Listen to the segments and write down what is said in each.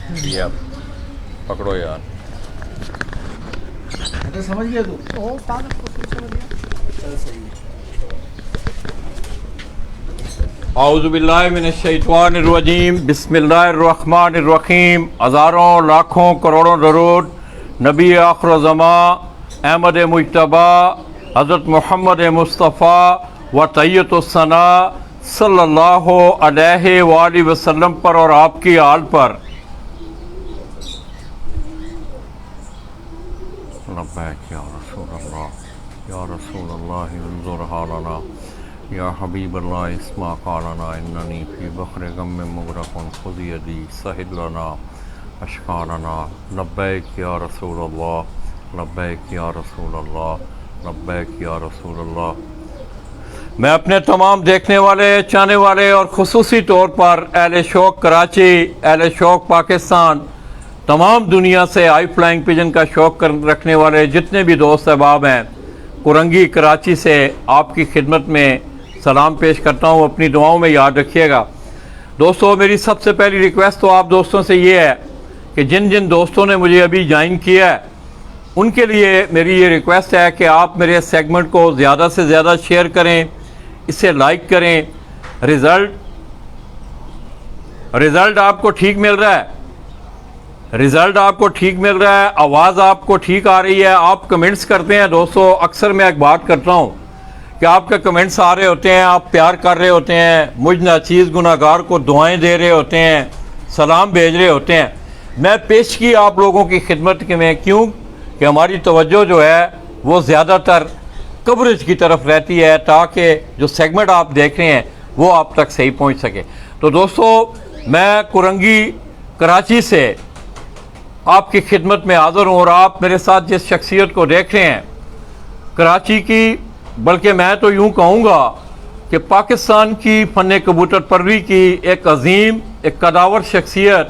ये अब पकड़ो यार। अच्छा समझ गया तू? ओ उस्ताद उसको समझ गया। चल सही है। औज़ुबिल्लाहिमिनश्शैतानिर्रजीम बिस्मिल्लाहिर्रहमानिर्रहीम। हज़ारों लाखों करोड़ों दरूद नबी आखिर ज़मा अहमद मुज्तबा हज़रत मोहम्मद मुस्तफ़ा व तैय्यतुस्सना सल्लल्लाहु अलैहि वालैहि वसल्लम पर और आपकी आल पर। लब्बैक या रसूलल्लाह या रसूलल्लाह उन्ज़ुर हालना या हबीबल्लाह इस्मा क़ालना इन्ननी फ़ी बहरि ग़म्मिन मुग़रक़ुन ख़ुज़ यदी सहिल लना अशक़ालना। लब्बैक या रसूलल्लाह लब्बैक या रसूलल्लाह लब्बैक या रसूलल्लाह। मैं अपने तमाम देखने वाले, चाहने वाले और ख़ुसूसी तौर पर अहले शौक़ कराची, अहले शौक़ पाकिस्तान, तमाम दुनिया से हाई फ्लाइंग पिजन का शौक़ रखने वाले जितने भी दोस्त अहबाब हैं, कुरंगी कराची से आपकी खिदमत में सलाम पेश करता हूँ। अपनी दुआओं में याद रखिएगा। दोस्तों, मेरी सबसे पहली रिक्वेस्ट तो आप दोस्तों से ये है कि जिन जिन दोस्तों ने मुझे अभी ज्वाइन किया है उनके लिए मेरी ये रिक्वेस्ट है कि आप मेरे सेगमेंट को ज़्यादा से ज़्यादा शेयर करें, इसे लाइक करें। रिज़ल्ट आपको ठीक मिल रहा है, रिज़ल्ट आपको ठीक मिल रहा है, आवाज़ आपको ठीक आ रही है। आप कमेंट्स करते हैं दोस्तों, अक्सर मैं एक बात करता हूँ कि आपके कमेंट्स आ रहे होते हैं, आप प्यार कर रहे होते हैं, मुझ नाचीज़ गुनाहगार को दुआएं दे रहे होते हैं, सलाम भेज रहे होते हैं। मैं पेश की आप लोगों की खिदमत में क्यों कि हमारी तवज्जो जो है वो ज़्यादातर कवरेज की तरफ रहती है ताकि जो सेगमेंट आप देख रहे हैं वो आप तक सही पहुँच सके। तो दोस्तों, मैं कुरंगी कराची से आपकी खिदमत में हाज़िर हूँ और आप मेरे साथ जिस शख्सियत को देख रहे हैं, कराची की, बल्कि मैं तो यूँ कहूँगा कि पाकिस्तान की फ़न कबूतर परवरी की एक अजीम, एक कदावर शख्सियत,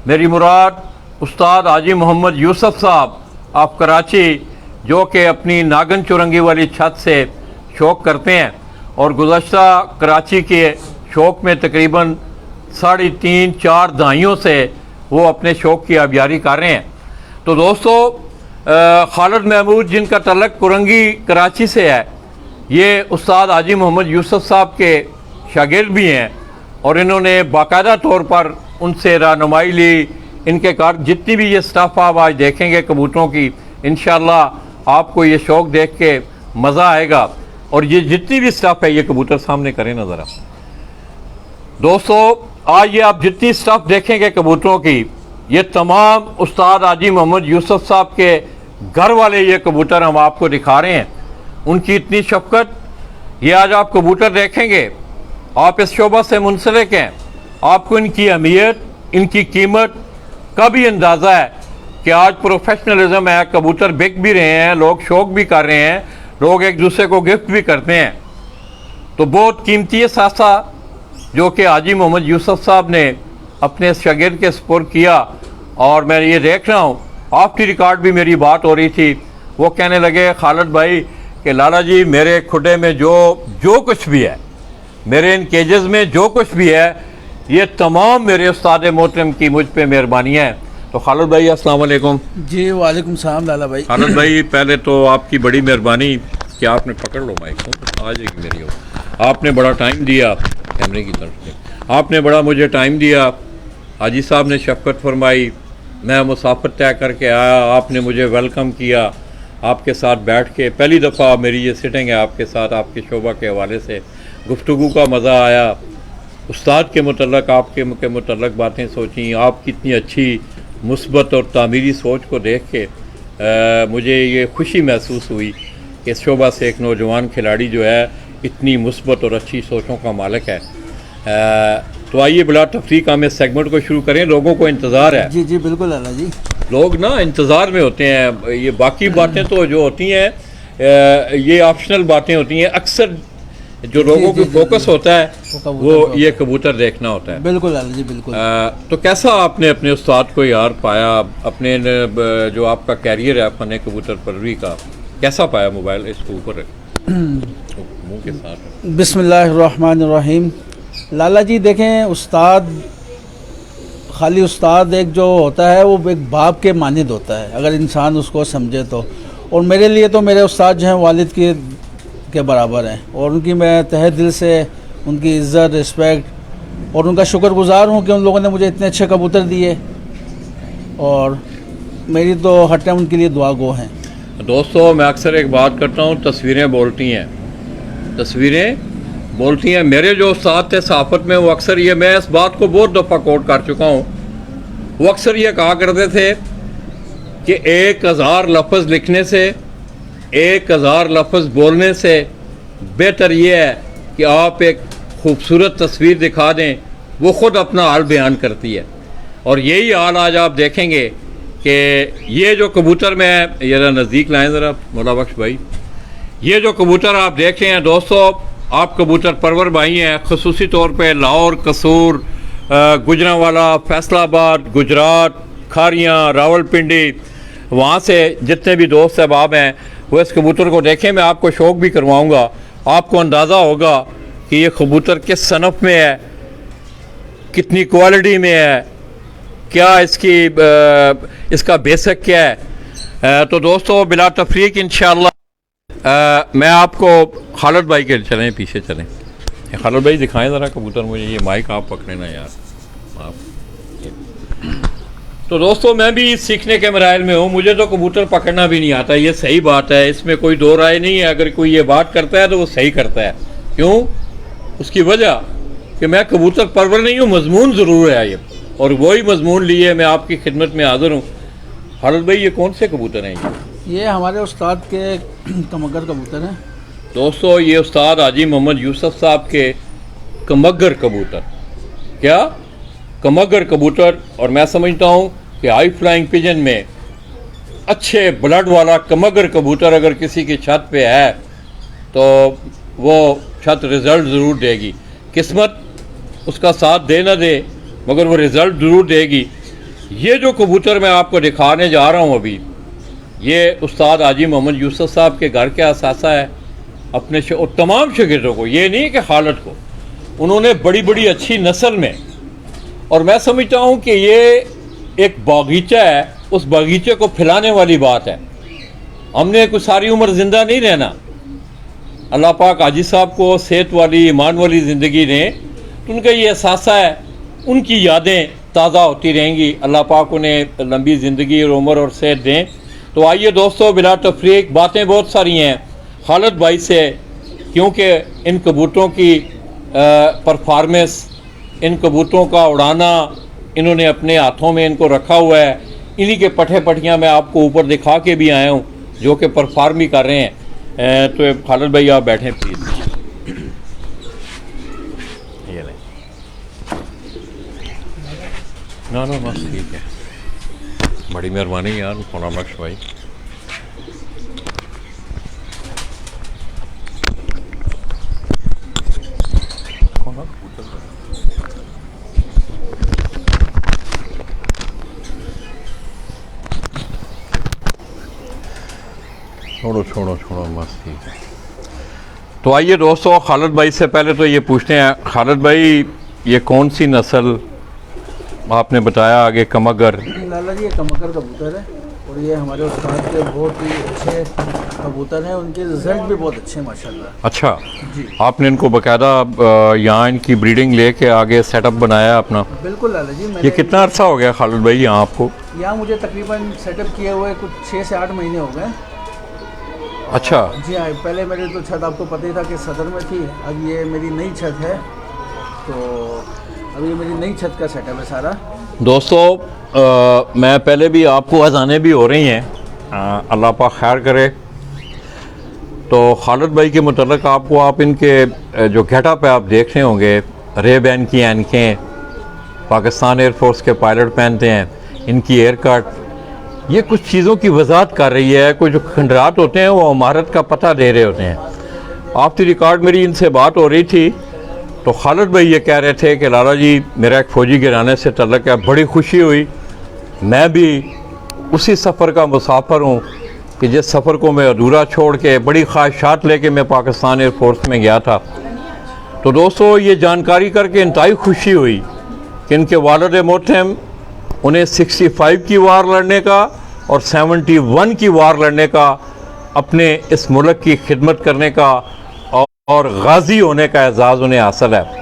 मेरी मुराद उस्ताद हाजी मोहम्मद यूसुफ साहब आप कराची, जो कि अपनी नागन चुरंगी वाली छत से शौक़ करते हैं और गुज़श्ता कराची के शौक़ में तकरीबन 3.5-4 दहाइयों से वो अपने शौक़ की आबियारी कर रहे हैं। तो दोस्तों, खालिद महमूद जिनका तल्लक कुरंगी कराची से है, ये उस्ताद हाजी मोहम्मद यूसुफ साहब के शागिर्द भी हैं और इन्होंने बाकायदा तौर पर उनसे रहनुमाई ली। इनके कार जितनी भी ये स्टाफ आप आज देखेंगे कबूतरों की, इंशाअल्लाह आपको ये शौक़ देख के मज़ा आएगा। और ये जितनी भी स्टाफ है, ये कबूतर सामने करें ना ज़रा दोस्तों, आज ये आप जितनी स्टाफ देखेंगे कबूतरों की, ये तमाम उस्ताद हाजी मोहम्मद यूसुफ साहब के घर वाले ये कबूतर हम आपको दिखा रहे हैं। उनकी इतनी शफ़क़त, ये आज आप कबूतर देखेंगे, आप इस शोबा से मुंसलिक हैं, आपको इनकी अहमियत, इनकी कीमत का भी अंदाज़ा है कि आज प्रोफेशनलिज्म है, कबूतर बिक भी रहे हैं, लोग शौक़ भी कर रहे हैं, लोग एक दूसरे को गिफ्ट भी करते हैं। तो बहुत कीमती सासा जो कि हाजी मोहम्मद यूसुफ साहब ने अपने शागिर्द के सपुर्द किया। और मैं ये देख रहा हूँ, ऑफ द रिकॉर्ड भी मेरी बात हो रही थी, वो कहने लगे खालिद भाई कि लाला जी, मेरे खुडे में जो कुछ भी है, मेरे इन केजेस में जो कुछ भी है, ये तमाम मेरे उस्ताद मोहतरम की मुझ पे मेहरबानी है। तो खालिद भाई अस्सलाम वालेकुम। जी वालेकुम सलाम लाला भाई। खालिद भाई, पहले तो आपकी बड़ी मेहरबानी कि आपने, पकड़ लो माइक को, आ जाएगी मेरी ओर, आपने बड़ा टाइम दिया कैमरे की तरफ से, आपने बड़ा मुझे टाइम दिया, हाजी साहब ने शफ़क़त फरमाई, मैं मुसाफिर तय करके आया, आपने मुझे वेलकम किया, आपके साथ बैठ के पहली दफ़ा मेरी ये सिटिंग है आपके साथ, आपके शोबा के हवाले से गुफ्तगू का मज़ा आया। उस्ताद के मुतल्लक, आपके मुतल्लक बातें सोची, आपकी इतनी अच्छी मुस्बत और तामीरी सोच को देख के मुझे ये खुशी महसूस हुई कि इस शोबा से एक नौजवान खिलाड़ी जो है इतनी मुस्बत और अच्छी सोचों का मालिक है। तो आइए बिला तफरीक हम इस सेगमेंट को शुरू करें, लोगों को इंतज़ार है। जी जी बिल्कुल लाला जी, लोग ना इंतज़ार में होते हैं। ये बाकी बातें तो जो होती हैं ये ऑप्शनल बातें होती हैं, अक्सर जो लोगों की फोकस होता है वो ये कबूतर देखना होता है। बिल्कुल लाला जी बिल्कुल। तो कैसा आपने अपने उस्ताद को यार पाया, अपने जो आपका कैरियर है फन कबूतर परवरी का, कैसा पाया? मोबाइल इसको ऊपर मुंह के साथ। बिस्मिल्लाहिर्रहमानिर्रहीम। लाला जी देखें, उस्ताद खाली उस्ताद एक जो होता है वो एक बाप के मानिंद होता है, अगर इंसान उसको समझे तो। और मेरे लिए तो मेरे उस्ताद जो हैं वालिद के बराबर हैं, और उनकी मैं तहे दिल से उनकी इज़्ज़त, रिस्पेक्ट और उनका शुक्रगुज़ार हूँ कि उन लोगों ने मुझे इतने अच्छे कबूतर दिए, और मेरी तो हर टाइम उनके लिए दुआ गो हैं। दोस्तों, मैं अक्सर एक बात करता हूँ, तस्वीरें बोलती हैं, तस्वीरें बोलती हैं। मेरे जो उस्ताद थे सहाफ़त में, वो अक्सर ये, मैं इस बात को बहुत दफ़ा कोट कर चुका हूँ, वो अक्सर ये कहा करते थे कि 1000 लफ्ज़ लिखने से, 1000 लफ्ज़ बोलने से बेहतर ये है कि आप एक खूबसूरत तस्वीर दिखा दें, वो ख़ुद अपना हाल बयान करती है। और यही हाल आज आप देखेंगे कि ये जो कबूतर में, ये नज़दीक लाएँ ज़रा मौला बख्श भाई, ये जो कबूतर आप देख रहे हैं दोस्तों, आप कबूतर परवर भाई हैं, ख़ुसूसी तौर पे लाहौर, कसूर, गुजरांवाला, फैसलाबाद, गुजरात, खारियाँ, रावलपिंडी, वहाँ से जितने भी दोस्त अहबाब हैं वो इस कबूतर को देखें। मैं आपको शौक़ भी करवाऊँगा, आपको अंदाज़ा होगा कि ये कबूतर किस सनफ़ में है, कितनी क्वालिटी में है, क्या इसका बेसिक क्या है। तो दोस्तों, बिला तफरीक इंशाअल्लाह मैं आपको, खालिद भाई के चलें, पीछे चलें, खालिद भाई दिखाएं ज़रा कबूतर मुझे, ये माइक आप पकड़े ना यार आप। तो दोस्तों, मैं भी सीखने के मराइल में हूँ, मुझे तो कबूतर पकड़ना भी नहीं आता, ये सही बात है, इसमें कोई दो राय नहीं है। अगर कोई ये बात करता है तो वो सही करता है। क्यों? उसकी वजह कि मैं कबूतर परवर नहीं हूँ, मजमून ज़रूर है ये, और वही मजमून लिए मैं आपकी खिदमत में हाज़िर हूँ। खालिद भाई, ये कौन से कबूतर हैं? ये हमारे उस्ताद के कमगर कबूतर हैं दोस्तों। ये उस्ताद हाजी मोहम्मद यूसुफ साहब के कमगर कबूतर, क्या कमगर कबूतर। और मैं समझता हूँ कि हाई फ्लाइंग पिजन में अच्छे ब्लड वाला कमगर कबूतर अगर किसी की छत पे है तो वो छत रिज़ल्ट ज़रूर देगी। किस्मत उसका साथ दे ना दे, मगर वो रिज़ल्ट ज़रूर देगी। ये जो कबूतर मैं आपको दिखाने जा रहा हूँ अभी, ये उस्ताद हाजी मोहम्मद यूसुफ साहब के घर के असासा है। अपने और तमाम शागिर्दों को, ये नहीं कि खालिद को, उन्होंने बड़ी बड़ी अच्छी नस्ल में, और मैं समझता हूँ कि ये एक बागीचा है, उस बागीचे को फैलाने वाली बात है। हमने कुछ सारी उम्र ज़िंदा नहीं रहना, अल्लाह पाक हाजी साहब को सेहत वाली, ईमान वाली ज़िंदगी दें, तो उनका ये असासा है, उनकी यादें ताज़ा होती रहेंगी। अल्लाह पाक उन्हें लंबी ज़िंदगी और उम्र और सेहत दें। तो आइए दोस्तों, बिला तफरीक बातें बहुत सारी हैं खालिद भाई से, क्योंकि इन कबूतरों की परफॉर्मेंस, इन कबूतरों का उड़ाना, इन्होंने अपने हाथों में इनको रखा हुआ है, इन्हीं के पट्टे पट्टियाँ मैं आपको ऊपर दिखा के भी आया हूँ, जो कि परफॉर्म भी कर रहे हैं। तो खालिद भाई आप बैठें प्लीज़। ये लें, ना बस ठीक है, बड़ी मेहरबानी यार मौला बख्श भाई। छोड़ो मस्त ठीक है। तो आइए दोस्तों, खालिद भाई से पहले तो ये पूछते हैं, खालिद भाई ये कौन सी नस्ल आपने बताया आगे? कमगर। लाला जी, ये कमगर कबूतर है, और ये हमारे उस्ताद के बहुत ही अच्छे कबूतर हैं, उनके रिजल्ट भी बहुत अच्छे हैं माशाल्लाह। अच्छा जी, आपने इनको बाकायदा यहाँ इनकी ब्रीडिंग लेके आगे सेटअप बनाया अपना? बिल्कुल लाला जी। ये कितना अर्सा हो गया खालिद भाई यहाँ आपको? यहाँ मुझे तकरीबन सेटअप किए हुए कुछ 6 से 8 महीने हो गए। अच्छा जी हाँ, पहले मेरी तो छत आपको पता ही था कि सदर में थी, अब ये मेरी नई छत है, तो अभी ये मेरी नई छत का सेटअप है सारा। दोस्तों, मैं पहले भी आपको अजाने भी हो रही हैं, अल्लाह पाक खैर करे। तो खालिद भाई के मुतल्लिक़ आपको, आप इनके जो गेटअप है आप देख रहे होंगे, रेबैन की ऐनकें, पाकिस्तान एयरफोर्स के पायलट पहनते हैं, इनकी एयर कट, ये कुछ चीज़ों की वजाहत कर रही है। कुछ जो खंडरात होते हैं वो इमारत का पता दे रहे होते हैं। आफ्टर रिकॉर्ड मेरी इनसे बात हो रही थी, तो खालिद भाई ये कह रहे थे कि लाला जी मेरा एक फ़ौजी गिराने से तल्लुक़ है, बड़ी खुशी हुई। मैं भी उसी सफ़र का मुसाफिर हूँ कि जिस सफ़र को मैं अधूरा छोड़ के बड़ी ख्वाहिशात लेके मैं पाकिस्तान एयरफोर्स में गया था। तो दोस्तों, ये जानकारी करके इंतहाई खुशी हुई कि इनके वालिद मोहतरम उन्हें 65 की वार लड़ने का और 71 की वार लड़ने का, अपने इस मुल्क की खिदमत करने का और गाजी होने का एजाज़ उन्हें हासिल है।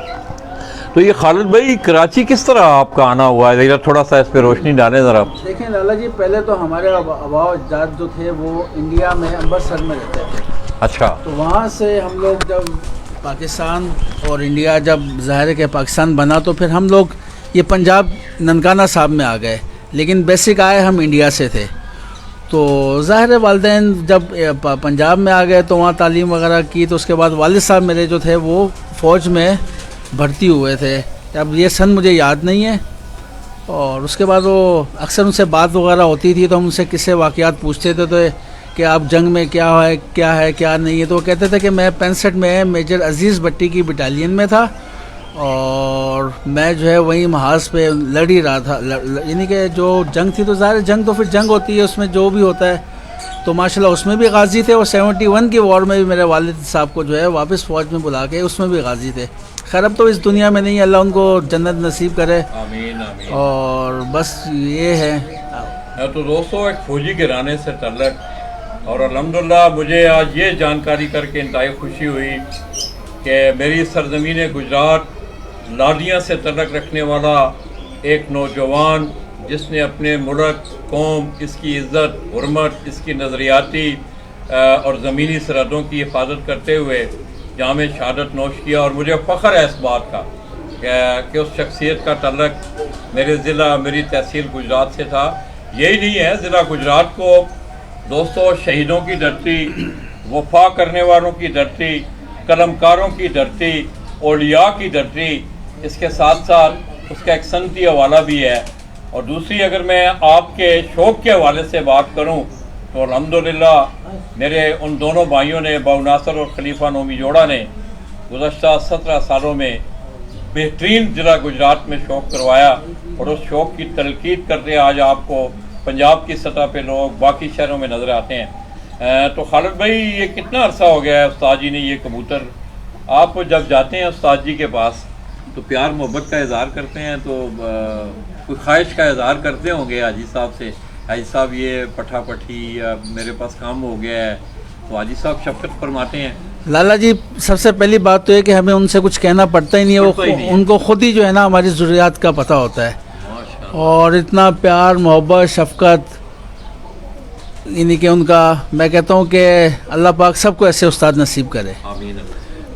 तो ये खालिद भाई, कराची किस तरह आपका आना हुआ है, ज़रा थोड़ा सा इस पर रोशनी डालें ज़रा। देखें लाला जी, पहले तो हमारे आबा अजदाद जो थे वो इंडिया में अमृतसर में रहते थे। अच्छा। तो वहाँ से हम लोग जब पाकिस्तान और इंडिया जब ज़ाहिर है कि पाकिस्तान बना, तो फिर हम लोग ये पंजाब ननकाना साहब में आ गए, लेकिन बेसिक आए हम इंडिया से थे। तो ज़ाहिर है वालिदैन जब पंजाब में आ गए तो वहाँ तालीम वगैरह की, तो उसके बाद वालिद साहब मेरे जो थे वो फ़ौज में भर्ती हुए थे। अब ये सन मुझे याद नहीं है। और उसके बाद वो अक्सर उनसे बात वगैरह होती थी, तो हम उनसे किस्से वाक़यात पूछते थे तो कि आप जंग में क्या है क्या नहीं है। तो वो कहते थे कि मैं 65 में मेजर अजीज़ भट्टी की बटालियन में था और मैं जो है वहीं महाज पे लड़ ही रहा था। यानी कि जो जंग थी, तो ज़ाहिर जंग तो फिर जंग होती है, उसमें जो भी होता है। तो माशाल्लाह उसमें भी गाजी थे और 71 की वॉर में भी मेरे वालिद साहब को जो है वापस फ़ौज में बुला के उसमें भी गाजी थे। खैर अब तो इस दुनिया में नहीं, अल्लाह उनको जन्नत नसीब करे। आमीन आमीन। और बस ये है। तो दोस्तों, एक फ़ौजी के घराने से तल्लक, और अल्हम्दुलिल्लाह मुझे आज ये जानकारी करके इंतहाई खुशी हुई कि मेरी सरज़मीन गुजरात लादिया से तल्लक रखने वाला एक नौजवान, जिसने अपने मुल्क, कौम, इसकी इज़्ज़त, हुर्मत, इसकी नज़रियाती और ज़मीनी सरहदों की हिफाजत करते हुए जामे शहादत नोश किया। और मुझे फ़ख्र है इस बात का कि उस शख्सियत का तल्लक मेरे ज़िला, मेरी तहसील गुजरात से था। यही नहीं है, ज़िला गुजरात को दोस्तों शहीदों की धरती, वफा करने वालों की धरती, कलमकारों की धरती, औलिया की धरती, इसके साथ साथ उसका एक सनती हवाला भी है। और दूसरी, अगर मैं आपके शौक़ के हवाले से बात करूं तो अल्हम्दुलिल्लाह मेरे उन दोनों भाइयों ने, बाऊ नासर और खलीफा नोमी जोड़ा ने, गुज़श्ता 17 सालों में बेहतरीन ज़िला गुजरात में शौक़ करवाया। और उस शौक़ की तलकीद करते आज आपको पंजाब की सतह पे लोग बाकी शहरों में नज़र आते हैं। तो खालिद भाई, ये कितना अरसा हो गया है उस्ताद जी ने ये कबूतर, आप जब जाते हैं उस्ताद जी के पास तो प्यार मोहब्बत का इज़हार करते हैं, तो कोई ख्वाहिश का इज़हार करते होंगे हाजी साहब से, हाजी साहब ये पठापठी या मेरे पास काम हो गया है, तो हाजी साहब शफ़क़त फरमाते हैं? लाला जी, सबसे पहली बात तो है कि हमें उनसे कुछ कहना पड़ता ही नहीं है, वो उनको खुद ही जो है ना हमारी ज़रूरियात का पता होता है। और इतना प्यार, मोहब्बत, शफ़क़त, यानी कि उनका, मैं कहता हूँ कि अल्लाह पाक सबको ऐसे उस्ताद नसीब करे। आमीन।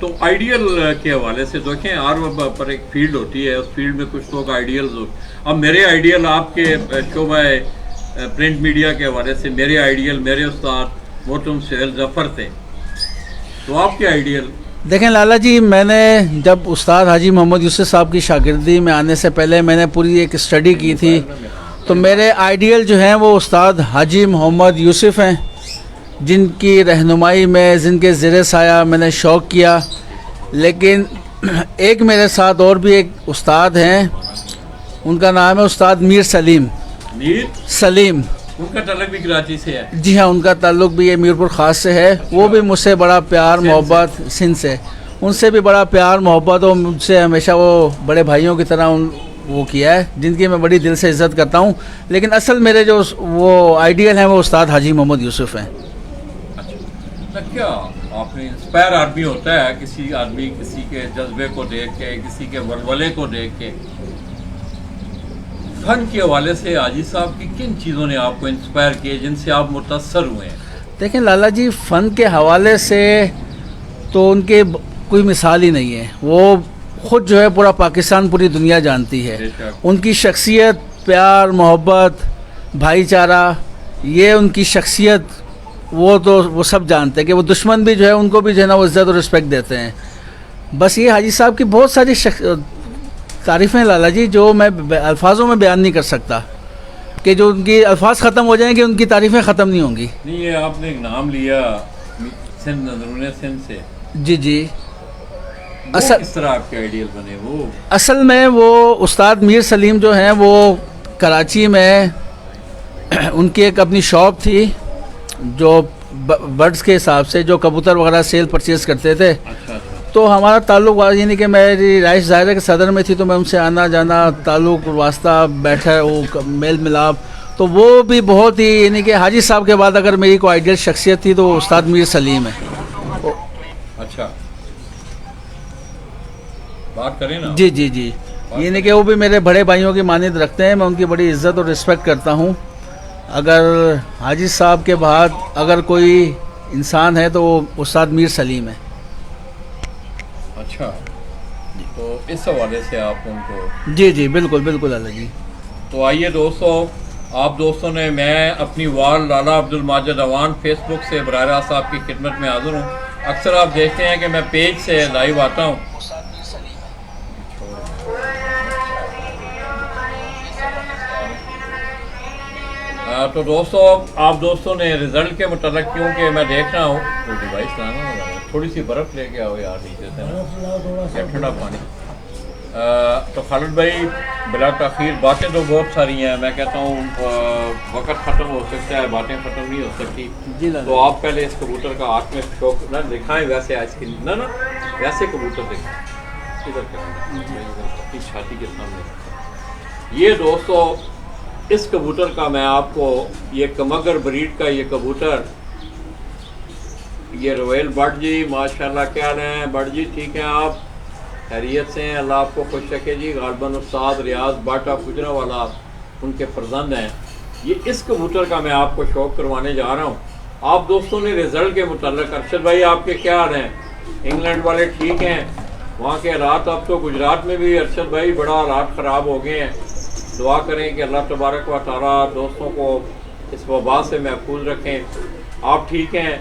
तो आइडियल के हवाले से देखें, हर पर एक फील्ड होती है, उस फील्ड में कुछ लोग आइडियल्स हो। अब मेरे आइडियल आपके शोबा प्रिंट मीडिया के हवाले से मेरे आइडियल, मेरे उस्ताद मोहतरम सुहेल ज़फ़र थे, तो आपके आइडियल? देखें लाला जी, मैंने जब उस्ताद हाजी मोहम्मद यूसुफ साहब की शागिर्दी में आने से पहले मैंने पूरी एक स्टडी की थी। तो मेरे आइडियल जो हैं वो उस्ताद हाजी मोहम्मद यूसुफ हैं, जिनकी रहनुमाई में, जिनके ज़ेरे साया मैंने शौक़ किया। लेकिन एक मेरे साथ और भी एक उस्ताद हैं, उनका नाम है उस्ताद मीर सलीम। मीर सलीम, उनका ताल्लुक भी कराची से है? जी हाँ, उनका ताल्लुक भी ये मीरपुर ख़ास से है। वो भी मुझसे बड़ा प्यार मोहब्बत, सिंध से, उनसे भी बड़ा प्यार मोहब्बत, और मुझसे हमेशा वो बड़े भाइयों की तरह वो किया है, जिनकी मैं बड़ी दिल से इज़्ज़त करता हूँ। लेकिन असल मेरे जो वो आइडियल हैं वो उस्ताद हाजी मोहम्मद यूसुफ हैं। अच्छा, क्या आपने इंस्पायर आदमी होता है, किसी आदमी किसी के जज्बे को देख के, किसी के वलवले को देख के। फन के हवाले से हाजी साहब की किन चीज़ों ने आपको इंस्पायर किए, जिनसे आप मुतासर हुए हैं? देखें लाला जी, फ़न के हवाले से तो उनके कोई मिसाल ही नहीं है। वो ख़ुद जो है पूरा पाकिस्तान, पूरी दुनिया जानती है उनकी शख्सियत, प्यार मोहब्बत, भाईचारा, ये उनकी शख्सियत, वो सब जानते हैं कि वो दुश्मन भी जो है उनको भी जो है ना वो इज़्ज़त और रिस्पेक्ट देते हैं। बस ये हाजी साहब की बहुत सारी तारीफ़ें लाला जी, जो मैं अल्फाजों में बयान नहीं कर सकता, कि जो उनकी अल्फाज ख़त्म हो जाएंगे उनकी तारीफ़ें ख़त्म नहीं होंगी। नहीं, ये आपने एक नाम लिया सिंध, नज़रून सिंध से। जी जी। असल किस तरह आपके आइडियल बने वो? असल में वो उस्ताद मीर सलीम जो हैं वो कराची में उनकी एक अपनी शॉप थी, जो बर्ड्स के हिसाब से जो कबूतर वगैरह सेल परचेज़ करते थे। अच्छा। तो हमारा ताल्लुक यानी कि मेरी राइस दायरे के सदर में थी, तो मैं उनसे आना जाना ताल्लुक वास्ता बैठा वो मेल मिलाप, तो वो भी बहुत ही यानी कि हाजी साहब के बाद अगर मेरी कोई आइडियल शख्सियत थी तो उस्ताद मीर सलीम है। अच्छा, बात करें ना। जी जी जी, यानी कि वो भी मेरे बड़े भाइयों की मानियत रखते हैं, मैं उनकी बड़ी इज़्ज़त और रिस्पेक्ट करता हूँ। अगर हाजी साहब के बाद अगर कोई इंसान है तो वो उस्ताद मीर सलीम है। अच्छा, तो इस हवाले से आप उनको। जी जी बिल्कुल बिल्कुल अल्लाह जी। तो आइए दोस्तों, आप दोस्तों ने, मैं अपनी वाल लाला अब्दुल माजिद अवान फेसबुक से बराह रास्त आपकी खिदमत में हाज़िर हूँ। अक्सर आप देखते हैं कि मैं पेज से लाइव आता हूँ। तो दोस्तों, आप दोस्तों ने रिज़ल्ट के मुतालिक, क्योंकि मैं देख रहा हूँ तो डिवाइस लाना होगा, थोड़ी सी बर्फ़ लेके आओ यार नीचे से ना, या ठंडा पानी। तो खालिद भाई, बिला ताख़ीर बातें तो बहुत सारी हैं, मैं कहता हूँ वक्त ख़त्म हो सकता है, बातें ख़त्म नहीं हो सकती। जी तो आप पहले इस कबूतर का हाथ में शौक ना दिखाएं, वैसे आइसक्रीम ना वैसे कबूतर दिखाएं, इधर अपनी छाती के सामने। ये दोस्तों, इस कबूतर का मैं आपको, ये कमगर ब्रीड का ये कबूतर, ये रोयल बट जी, माशाल्लाह, क्या हाल हैं बट जी, ठीक हैं आप, खैरियत से हैं, अल्लाह आपको खुश रखे जी। गालबन उस्ताद रियाज बट ऑफ गुजरावाला उनके फर्जंद हैं। ये इस कबूतर का मैं आपको शौक़ करवाने जा रहा हूँ। आप दोस्तों ने रिज़ल्ट के मुताल्लिक, अरशद भाई आपके क्या हाल हैं, इंग्लैंड वाले ठीक हैं, वहाँ के हालात, अब तो गुजरात में भी अरशद भाई बड़ा हालात ख़राब हो गए हैं। दुआ करें कि अल्लाह तबारक व तआला दोस्तों को इस वबा से महफूज रखें। आप ठीक हैं,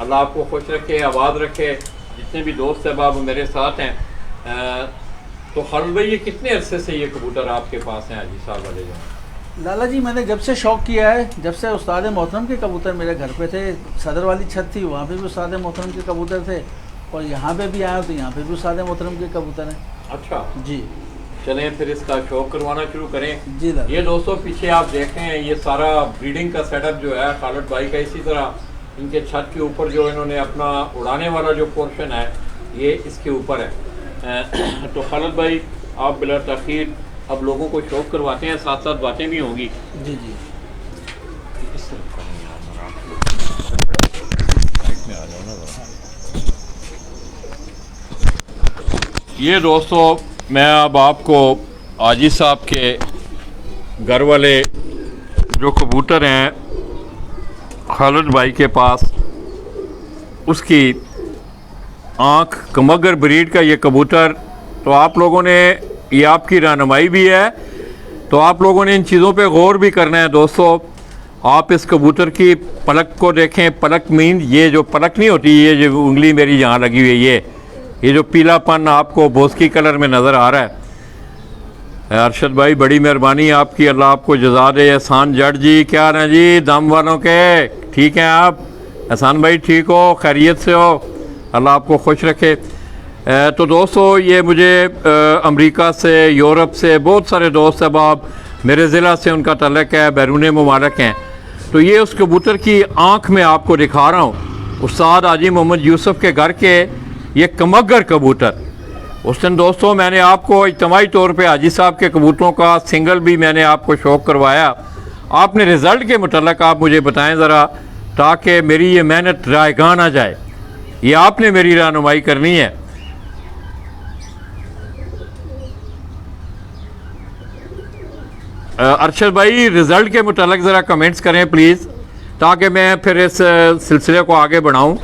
अल्लाह आपको खुश रखे, आबाद रखे। जितने भी दोस्त अहबाब मेरे साथ हैं, तो खालिद भाई, ये कितने अरसे से ये कबूतर आपके पास हैं हाजी साहब वाले जो? लाला जी, मैंने जब से शौक़ किया है, जब से उस्ताद मोहतरम के कबूतर मेरे घर पे थे, सदर वाली छत थी, वहाँ पे भी उस्ताद मोहतरम के कबूतर थे, और यहाँ पे भी आया तो यहाँ पे भी उस्ताद मोहतरम के कबूतर हैं। अच्छा जी, चलें फिर इसका शौक़ करवाना शुरू करें। जी लाला। ये दोस्तों पीछे आप देख रहे हैं, ये सारा ब्रीडिंग का सेटअप जो है खालिद भाई का, इसी तरह इनके छत के ऊपर जो इन्होंने अपना उड़ाने वाला जो पोर्शन है ये इसके ऊपर है। तो खालिद भाई, आप बिला ताख़ीर अब लोगों को शौक़ करवाते हैं, साथ साथ बातें भी होंगी। जी जी। ये दोस्तों, मैं अब आपको हाजी साहब के घर वाले जो कबूतर हैं खालिद भाई के पास, उसकी आँख कमगर ब्रीड का ये कबूतर, तो आप लोगों ने, ये आपकी रहनुमाई भी है, तो आप लोगों ने इन चीज़ों पे गौर भी करना है दोस्तों। आप इस कबूतर की पलक को देखें, पलक मीन, ये जो पलक नहीं होती, ये जो उंगली मेरी यहाँ लगी हुई है, ये जो पीलापन आपको बोस्की कलर में नज़र आ रहा है। अरशद भाई, बड़ी मेहरबानी आपकी, अल्लाह आपको जज़ा दे। एहसान जट जी, क्या हाल है जी, दम वालों के, ठीक हैं आप? एहसान भाई ठीक हो, खैरियत से हो, अल्लाह आपको खुश रखे। तो दोस्तों, ये मुझे अमेरिका से, यूरोप से बहुत सारे दोस्त अहबाब, मेरे ज़िला से उनका तल्लुक़ है, बैरून मुबारक हैं। तो ये उस कबूतर की आँख में आपको दिखा रहा हूँ, उस्ताद हाजी मोहम्मद यूसुफ के घर के ये कमगर कबूतर। उस दिन दोस्तों मैंने आपको इज्तिमाई तौर पे हाजी साहब के कबूतरों का सिंगल भी मैंने आपको शौक़ करवाया। आपने रिज़ल्ट के मुताल्लिक़ आप मुझे बताएं ज़रा, ताकि मेरी ये मेहनत रायगान आ जाए। ये आपने मेरी रहनुमाई करनी है। अरशद भाई, रिज़ल्ट के मुताल्लिक़ ज़रा कमेंट्स करें प्लीज़, ताकि मैं फिर इस सिलसिले को आगे बढ़ाऊँ।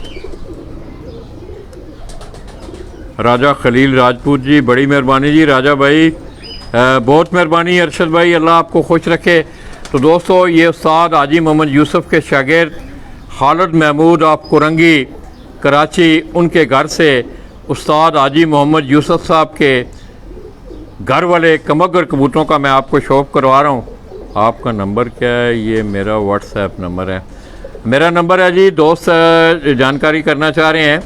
राजा खलील राजपूत जी, बड़ी मेहरबानी जी राजा भाई, बहुत मेहरबानी अरशद भाई, अल्लाह आपको खुश रखे। तो दोस्तों, ये उस्ताद हाजी मोहम्मद यूसुफ के शागिर्द खालिद महमूद ऑफ कुरंगी कराची, उनके घर से उस्ताद हाजी मोहम्मद यूसुफ साहब के घर वाले कमगर कबूतरों का मैं आपको शौक़ करवा रहा हूँ। आपका नंबर क्या है? ये मेरा व्हाट्सएप नंबर है। मेरा नंबर है जी, दोस्त जानकारी करना चाह रहे हैं,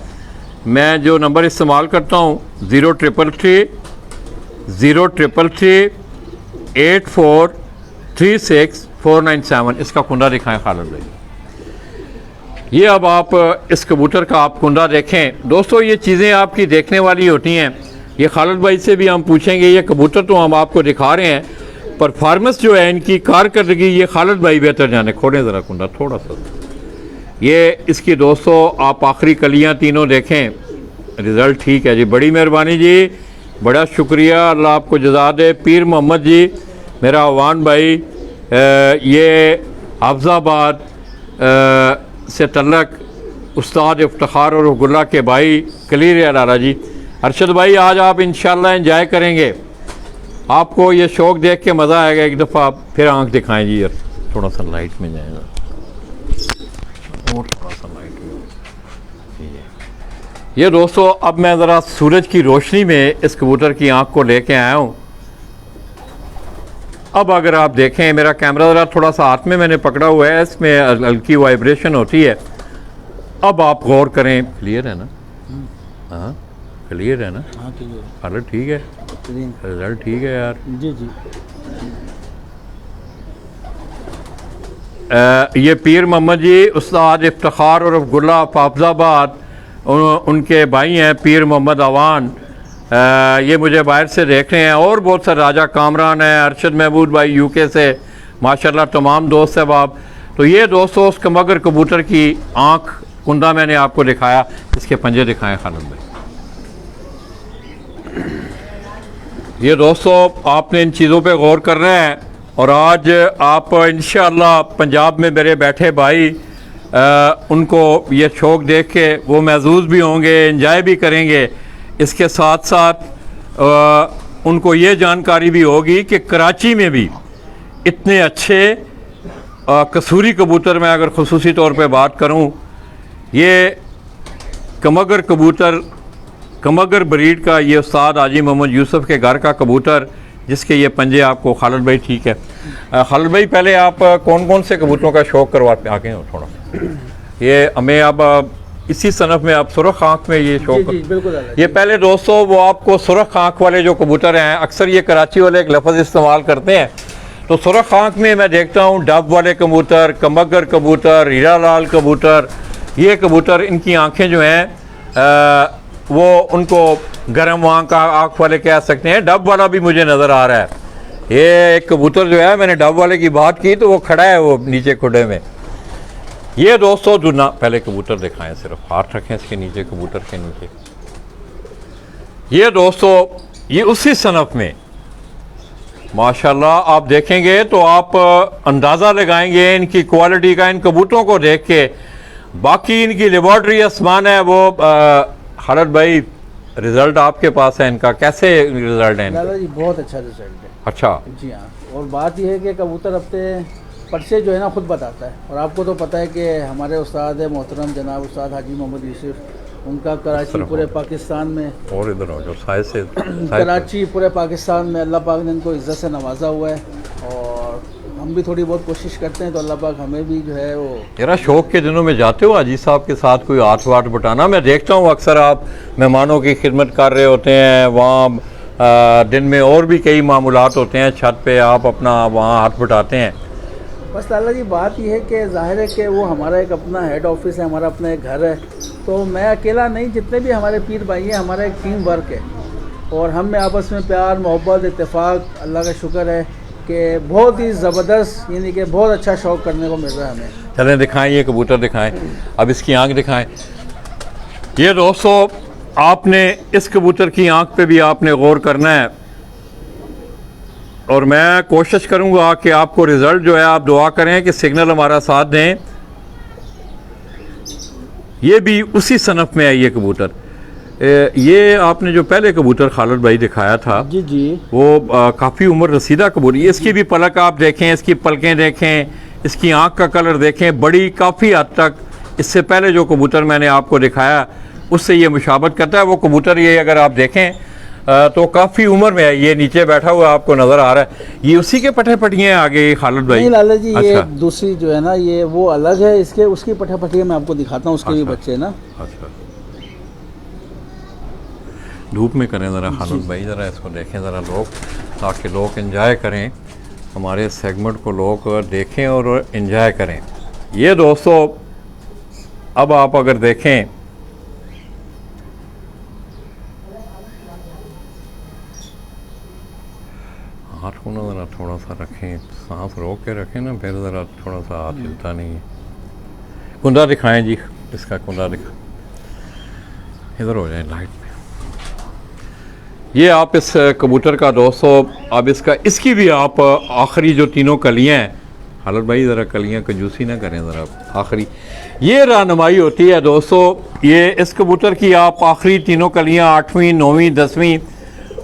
मैं जो नंबर इस्तेमाल करता हूँ 03338436497, इसका खुंदा दिखाएं खालिद भाई। ये अब आप इस कबूतर का आप कुंडा देखें दोस्तों, ये चीज़ें आपकी देखने वाली होती हैं। ये खालिद भाई से भी हम पूछेंगे, ये कबूतर तो हम आपको दिखा रहे हैं, परफॉर्मेंस जो है इनकी कारकर्दगी ये खालिद भाई बेहतर जाने। खोलें ज़रा कुंडा थोड़ा सा, ये इसकी दोस्तों आप आखिरी कलियां तीनों देखें, रिज़ल्ट ठीक है जी। बड़ी मेहरबानी जी, बड़ा शुक्रिया, अल्लाह आपको जज़ा दे। पीर मोहम्मद जी, मेरा अवान भाई, ये हाफजाबाद से तल्लक उस्ताद इफ्तिखार और गुल्ला के भाई कलीर अलारा जी। अरशद भाई, आज आप इंशाल्लाह एंजॉय करेंगे, आपको ये शौक़ देख के मज़ा आएगा। एक दफ़ा आप फिर आंख दिखाएं जी, यार थोड़ा सा लाइट में जाएगा और थोड़ा सा लाइट में। ये दोस्तों अब मैं ज़रा सूरज की रोशनी में इस कबूतर की आंख को लेके आया हूँ। अब अगर आप देखें, मेरा कैमरा ज़रा थोड़ा सा हाथ में मैंने पकड़ा हुआ है, इसमें हल्की वाइब्रेशन होती है। अब आप गौर करें, क्लियर है ना? हाँ क्लियर है ना? हाँ क्लियर, हालत ठीक है, रिजल्ट ठीक है यार जी जी। ये पीर मोहम्मद जी उस्ताद इफ्तिखार और गुल्ला हाफजाबाद उनके भाई हैं पीर मोहम्मद अवान। ये मुझे बाहर से देख रहे हैं, और बहुत सारे राजा कामरान हैं, अरशद महमूद भाई यूके से, माशाल्लाह तमाम दोस्त हैं आप। तो ये दोस्तों उस कमगर कबूतर की आँख कुंदा मैंने आपको दिखाया, इसके पंजे दिखाएं खालिद भाई। ये दोस्तों आपने इन चीज़ों पे गौर करना है, और आज आप इंशाअल्लाह पंजाब में मेरे बैठे भाई उनको ये शौक़ देख के वो महसूस भी होंगे, एंजॉय भी करेंगे। इसके साथ साथ उनको ये जानकारी भी होगी कि कराची में भी इतने अच्छे कसूरी कबूतर, मैं अगर ख़ुसूसी तौर पे बात करूं, ये कमगर कबूतर, कमगर ब्रीड का ये उस्ताद हाजी मोहम्मद यूसुफ के घर का कबूतर, जिसके ये पंजे आपको खालिद भाई ठीक है। खालिद भाई पहले आप कौन कौन से कबूतरों का शौक़ करवाते आगे हो थोड़ा? ये हमें अब इसी सनफ में आप सुरख आँख में ये शौक़, बिल्कुल। ये पहले दोस्तों वो आपको सुरख आँख वाले जो कबूतर हैं, अक्सर ये कराची वाले एक लफ्ज़ इस्तेमाल करते हैं, तो सुरख आँख में मैं देखता हूँ डब वाले कबूतर, कमगर कबूतर, हीरा लाल कबूतर, ये कबूतर इनकी आँखें जो हैं वो उनको गर्म आँख वाले कह सकते हैं। डब वाला भी मुझे नज़र आ रहा है, ये एक कबूतर जो है, मैंने डब वाले की बात की तो वो खड़ा है वो नीचे खुडे में। ये दोस्तों दुना, पहले कबूतर दिखाएं, सिर्फ हाथ रखें इसके नीचे, कबूतर के नीचे। ये दोस्तों ये उसी सनफ में माशाल्लाह आप देखेंगे तो आप अंदाज़ा लगाएंगे इनकी क्वालिटी का, इन कबूतरों को देख के। बाकी इनकी लेबॉर्ट्री आसमान है वो। खालिद भाई, रिज़ल्ट आपके पास है इनका, कैसे रिज़ल्ट है इनका? जी बहुत अच्छा रिजल्ट है। अच्छा जी हाँ, और बात यह है कि कबूतर अपने पर्चे जो है ना खुद बताता है, और आपको तो पता है कि हमारे उस्ताद है मोहतरम जनाब उस्ताद हाजी मोहम्मद यूसुफ, उनका कराची पूरे पाकिस्तान में, और इधर हो जो साइज से कराची पूरे पाकिस्तान में अल्लाह पाक ने इनको इज़्ज़त से नवाजा हुआ है, और हम भी थोड़ी बहुत कोशिश करते हैं, तो अल्लाह पाक हमें भी जो है वो। जरा शौक़ के दिनों में जाते हो हाजी साहब के साथ कोई हाथ वाट बटाना? मैं देखता हूँ अक्सर आप मेहमानों की खिदमत कर रहे होते हैं, वहाँ दिन में और भी कई मामूलात होते हैं, छत पे आप अपना वहाँ हाथ बटाते हैं। बस लाला जी बात यह है कि जाहिर है कि वो हमारा एक अपना हेड ऑफिस है, हमारा अपना एक घर है, तो मैं अकेला नहीं, जितने भी हमारे पीर भाई हैं, हमारा एक टीम वर्क है, और हम में आपस में प्यार मोहब्बत इत्तेफाक, अल्लाह का शुक्र है कि बहुत ही ज़बरदस्त, यानी कि बहुत अच्छा शौक़ करने को मिल रहा है हमें। चलें दिखाएं, ये कबूतर दिखाएं, अब इसकी आँख दिखाएं। ये दोस्तों आपने इस कबूतर की आँख पे भी आपने गौर करना है, और मैं कोशिश करूंगा कि आपको रिज़ल्ट जो है, आप दुआ करें कि सिग्नल हमारा साथ दें। ये भी उसी सनफ में है ये कबूतर। ये आपने जो पहले कबूतर खालिद भाई दिखाया था, जी जी, वो काफ़ी उम्र रसीदा कबूतर, इसकी भी पलक आप देखें, इसकी पलकें देखें, इसकी आँख का कलर देखें, बड़ी काफ़ी हद तक इससे पहले जो कबूतर मैंने आपको दिखाया उससे ये मुशाबत करता है। वो कबूतर ये अगर आप देखें तो काफ़ी उम्र में है, ये नीचे बैठा हुआ आपको नज़र आ रहा है, ये उसी के पटे पटियाँ आगे खालिद भाई? नहीं लाला जी, अच्छा। ये दूसरी जो है ना, ये वो अलग है, इसके उसकी पटे पटियाँ मैं आपको दिखाता हूँ, उसके भी अच्छा। बच्चे ना। अच्छा, धूप में करें ज़रा खालिद भाई, ज़रा इसको देखें ज़रा लोग, ताकि लोग एंजॉय करें, हमारे सेगमेंट को लोग देखें और एंजॉय करें। ये दोस्तों अब आप अगर देखें हाथ को ना ज़रा थोड़ा सा रखें, सांस रोक के रखें ना, फिर ज़रा थोड़ा सा हाथ हिलता नहीं है। कुंदा दिखाएं जी, इसका कुंदा दिखा, इधर हो जाए लाइट में। ये आप इस कबूतर का दोस्तों, अब इसकी भी आप आखिरी जो तीनों कलियां हैं, हालत भाई ज़रा कलियां कंजूसी ना करें ज़रा, आखिरी ये रहनुमाई होती है दोस्तों। ये इस कबूतर की आप आखिरी तीनों कलियां 8वीं 9वीं 10वीं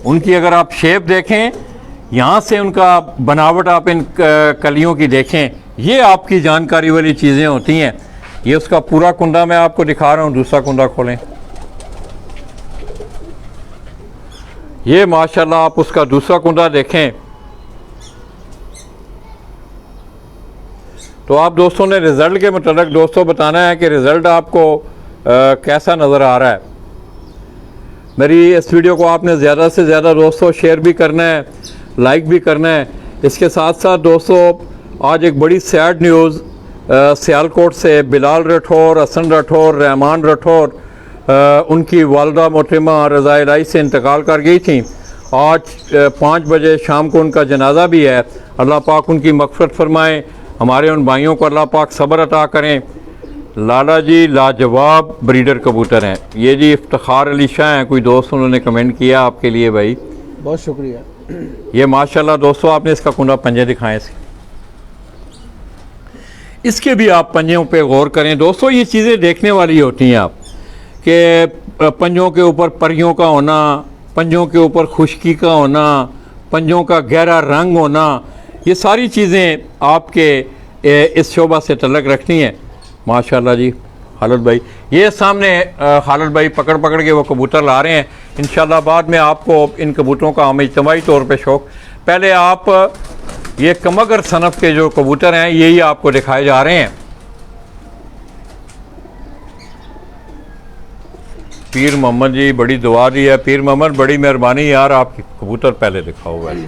उनकी अगर आप शेप देखें, यहाँ से उनका बनावट आप इन कलियों की देखें, ये आपकी जानकारी वाली चीज़ें होती हैं। ये उसका पूरा कुंदा मैं आपको दिखा रहा हूँ। दूसरा कुंदा खोलें, ये माशाल्लाह आप उसका दूसरा कुंदा देखें तो आप दोस्तों ने रिज़ल्ट के मतलब दोस्तों बताना है कि रिज़ल्ट आपको कैसा नज़र आ रहा है। मेरी इस वीडियो को आपने ज़्यादा से ज़्यादा दोस्तों शेयर भी करना है, लाइक भी करना है। इसके साथ साथ दोस्तों आज एक बड़ी सैड न्यूज़ सियालकोट से बिलाल राठौर, हसन राठौर, रहमान राठौर, उनकी वालदा मोहतरमा रज़ा इलाही से इंतकाल कर गई थी। आज 5 बजे शाम को उनका जनाजा भी है। अल्लाह पाक उनकी मग़फ़िरत फरमाए, हमारे उन भाइयों को अल्लाह पाक सब्र अता करें। लाला जी लाजवाब ब्रीडर कबूतर हैं। ये जी इफ्तिखार अली शाह हैं, कोई दोस्त उन्होंने कमेंट किया आपके लिए भाई, बहुत शुक्रिया। ये माशाल्लाह दोस्तों आपने इसका कुंदा पंजे दिखाए से, इसके भी आप पंजों पे गौर करें दोस्तों। ये चीज़ें देखने वाली होती हैं आप कि पंजों के ऊपर परियों का होना, पंजों के ऊपर खुश्की का होना, पंजों का गहरा रंग होना, ये सारी चीज़ें आपके इस शोबा से तल्लक रखती हैं। माशाल्लाह जी खालिद भाई, ये सामने खालिद भाई पकड़ पकड़ के वो कबूतर ला रहे हैं। इंशाल्लाह बाद में आपको इन कबूतरों का हम इज्तिमाई तौर पे शौक़, पहले आप ये कमगर सनफ़ के जो कबूतर हैं यही आपको दिखाए जा रहे हैं। पीर मोहम्मद जी बड़ी दुआ दी है। पीर मोहम्मद बड़ी मेहरबानी यार, आपकी कबूतर पहले दिखाओ वैसे।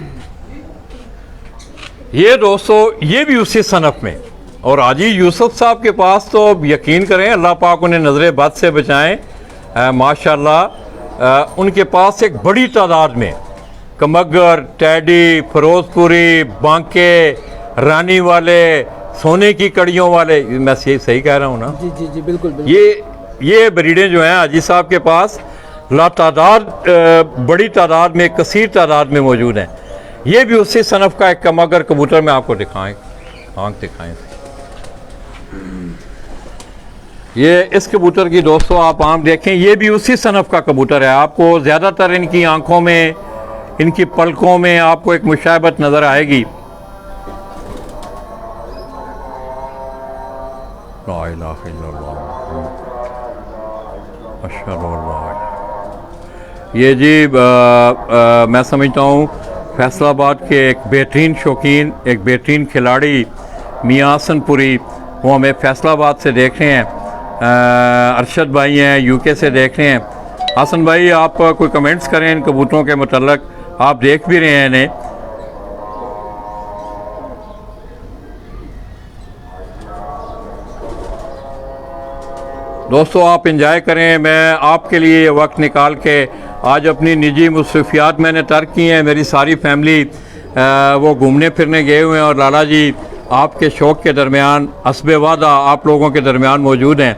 ये दोस्तों ये भी उसी सनफ़ में, और हाजी यूसुफ साहब के पास तो यकीन करें अल्लाह पाक उन्हें नज़र बद से बचाएं। माशाल्लाह उनके पास एक बड़ी तादाद में कमगर, टैडी, फिरोजपुरी, बांके, रानी वाले, सोने की कड़ियों वाले, मैं सही कह रहा हूँ ना? जी जी जी बिल्कुल, बिल्कुल। ये ब्रीडें जो हैं हाजी साहब के पास लातादाद, बड़ी तादाद में, कसीर तादाद में मौजूद हैं। ये भी उसी सनफ़ का एक कमगर कबूतर में आपको दिखाएं, आँख दिखाएं। ये इस कबूतर की दोस्तों आप आँख देखें, ये भी उसी सनफ़ का कबूतर है। आपको ज़्यादातर इनकी आँखों में, इनकी पलकों में आपको एक मुशाबत नज़र आएगी। ला इलाहा इल्लल्लाह अशहदु अल्ला। ये जी मैं समझता हूँ फैसलाबाद के एक बेहतरीन शौकीन, एक बेहतरीन खिलाड़ी मियाँ हसनपुरी, वो हमें फैसलाबाद से देख रहे हैं। अरशद भाई हैं यूके से देख रहे हैं। हसन भाई आप कोई कमेंट्स करें इन कबूतरों के मतलब, आप देख भी रहे हैं इन्हें। दोस्तों आप इंजॉय करें। मैं आपके लिए वक्त निकाल के आज अपनी निजी मसरूफियात मैंने तर्क की हैं। मेरी सारी फैमिली वो घूमने फिरने गए हुए हैं, और लाला जी आपके शौक़ के दरमियान, हस्बे वादा आप लोगों के दरमियान मौजूद हैं।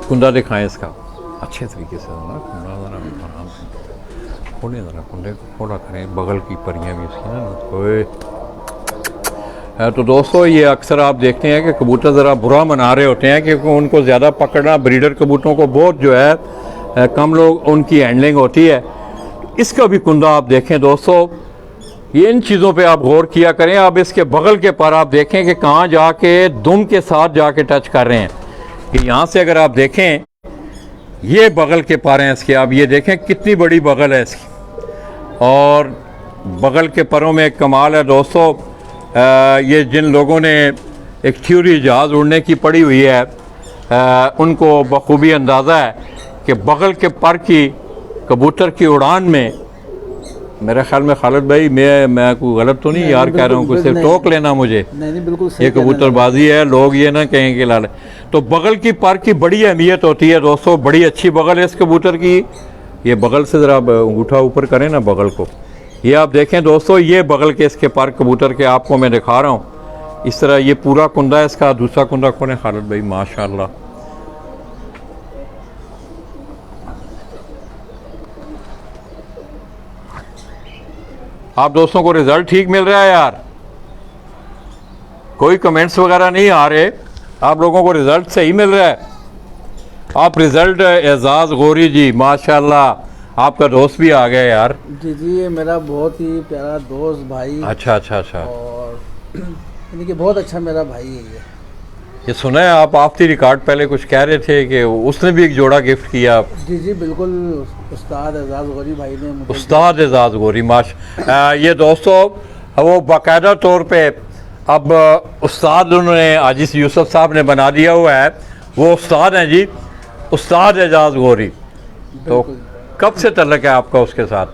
कुंदा दिखाएं इसका अच्छे तरीके से ना, कुंदा ज़रा आराम से खोलें, ज़रा कुंडे को खोला करें, बगल की परियां भी उसकी ना है। तो दोस्तों ये अक्सर आप देखते हैं कि कबूतर ज़रा बुरा मना रहे होते हैं क्योंकि उनको ज़्यादा पकड़ना, ब्रीडर कबूतरों को बहुत जो है कम लोग उनकी हैंडलिंग होती है। इसका भी कुंदा आप देखें दोस्तों, ये इन चीज़ों पे आप गौर किया करें। अब इसके बगल के पर आप देखें कि कहाँ जाके दुम के साथ जाके टच कर रहे हैं। कि यहाँ से अगर आप देखें, ये बगल के पर हैं इसके, आप ये देखें कितनी बड़ी बगल है इसकी, और बगल के परों में एक कमाल है दोस्तों। ये जिन लोगों ने एक थ्योरी जहाज़ उड़ने की पड़ी हुई है, उनको बखूबी अंदाज़ा है कि बगल के पर की कबूतर की उड़ान में मेरे ख्याल में खालिद भाई मैं कोई गलत तो नहीं नहीं, यार कह रहा हूँ, बिल्कुल, कुछ सिर्फ नहीं। टोक लेना मुझे, नहीं नहीं बिल्कुल सही ये कहने लगे। कबूतरबाजी है, लोग ये ना कहें कि लाल। तो बगल की पर की बड़ी अहमियत होती है दोस्तों, बड़ी अच्छी बगल है इस कबूतर की। ये बगल से ज़रा अंगूठा ऊपर करें ना बगल को, ये आप देखें दोस्तों, ये बगल के इसके पर कबूतर के आपको मैं दिखा रहा हूँ। इस तरह ये पूरा कुंदा है इसका, दूसरा कुंदा खोलें खालिद भाई, माशाल्लाह। आप दोस्तों को रिजल्ट ठीक मिल रहा है यार, कोई कमेंट्स वगैरह नहीं आ रहे, आप लोगों को रिजल्ट सही मिल रहा है। आप रिजल्ट एजाज गौरी जी माशाल्लाह, आपका दोस्त भी आ गया यार। जी जी, ये मेरा बहुत ही प्यारा दोस्त भाई, अच्छा अच्छा अच्छा, और यानी कि बहुत अच्छा मेरा भाई है ये सुना है आप ऑफ द रिकॉर्ड पहले कुछ कह रहे थे कि उसने भी एक जोड़ा गिफ्ट किया। जी जी बिल्कुल, उस्ताद एजाज गौरी भाई ने मुझे उस्ताद एजाज गौरी ये दोस्तों वो बाकायदा तौर पे अब उस्ताद उन्होंने आजिज यूसुफ साहब ने बना दिया हुआ है, वो उस्ताद हैं जी, उस्ताद एजाज गौरी। तो बिल्कुल। कब से तल्लक है आपका उसके साथ?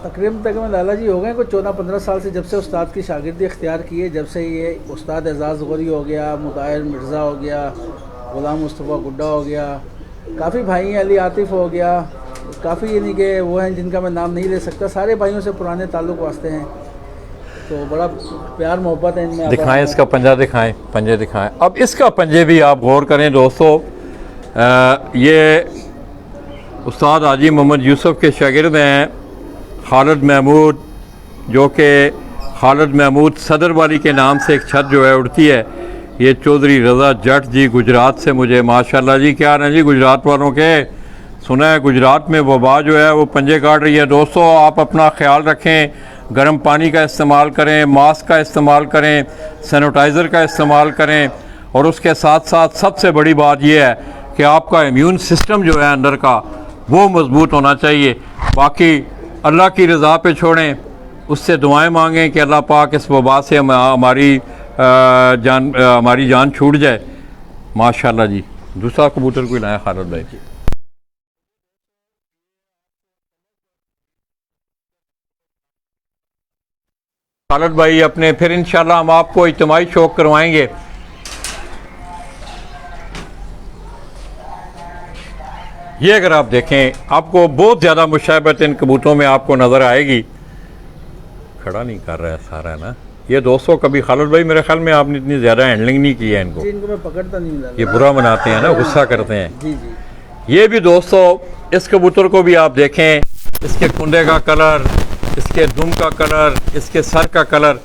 तकरीबन लाला जी हो गए कुछ 14-15 साल से, जब से उस्ताद की शागिर्दी इख्तियार की है, जब से ये उस्ताद एजाज गौरी हो गया, मुताहिर मिर्ज़ा हो गया, गुलाम मुस्तफ़ा गुड्डा हो गया, काफ़ी भाई हैं, अली आतिफ हो गया, काफ़ी यानी कि वो हैं जिनका मैं नाम नहीं ले सकता, सारे भाइयों से पुराने ताल्लुक़ वास्ते हैं, तो बड़ा प्यार मोहब्बत है इनमें। दिखाएं इसका पंजा, दिखाएं पंजे दिखाएं। अब इसका पंजे भी आप गौर करें दोस्तों, ये उस्ताद हाजी मोहम्मद यूसुफ के शागिर्द हैं खालिद महमूद, जो कि खालिद महमूद सदर वाली के नाम से एक छत जो है उड़ती है। ये चौधरी रज़ा जट जी गुजरात से, मुझे माशाल्लाह जी, क्या है जी गुजरात वालों के, सुना है गुजरात में वबा जो है वो पंजे काट रही है। दोस्तों आप अपना ख्याल रखें, गर्म पानी का इस्तेमाल करें, मास्क का इस्तेमाल करें, सैनिटाइज़र का इस्तेमाल करें, और उसके साथ साथ सबसे बड़ी बात यह है कि आपका इम्यून सिस्टम जो है अंदर का वो मजबूत होना चाहिए। बाकी अल्लाह की रज़ा पे छोड़ें, उससे दुआएं मांगें कि अल्लाह पाक इस वबा से हमारी जान छूट जाए। माशाल्लाह जी। दूसरा कबूतर कोई लाया खालिद भाई? खालिद भाई अपने फिर इंशाल्लाह हम आपको इज्तिमाई शौक करवाएंगे। ये अगर आप देखें आपको बहुत ज़्यादा मुशाबत इन कबूतरों में आपको नज़र आएगी। खड़ा नहीं कर रहा है सारा ना ये दोस्तों। कभी खालिद भाई मेरे ख्याल में आपने इतनी ज़्यादा हैंडलिंग नहीं की है इनको, जी इनको मैं पकड़ता नहीं मिला। ये बुरा मनाते हैं ना, गुस्सा करते हैं। जी जी, ये भी दोस्तों इस कबूतर को भी आप देखें, इसके कुंडे का कलर, इसके दुम का कलर, इसके सर का कलर।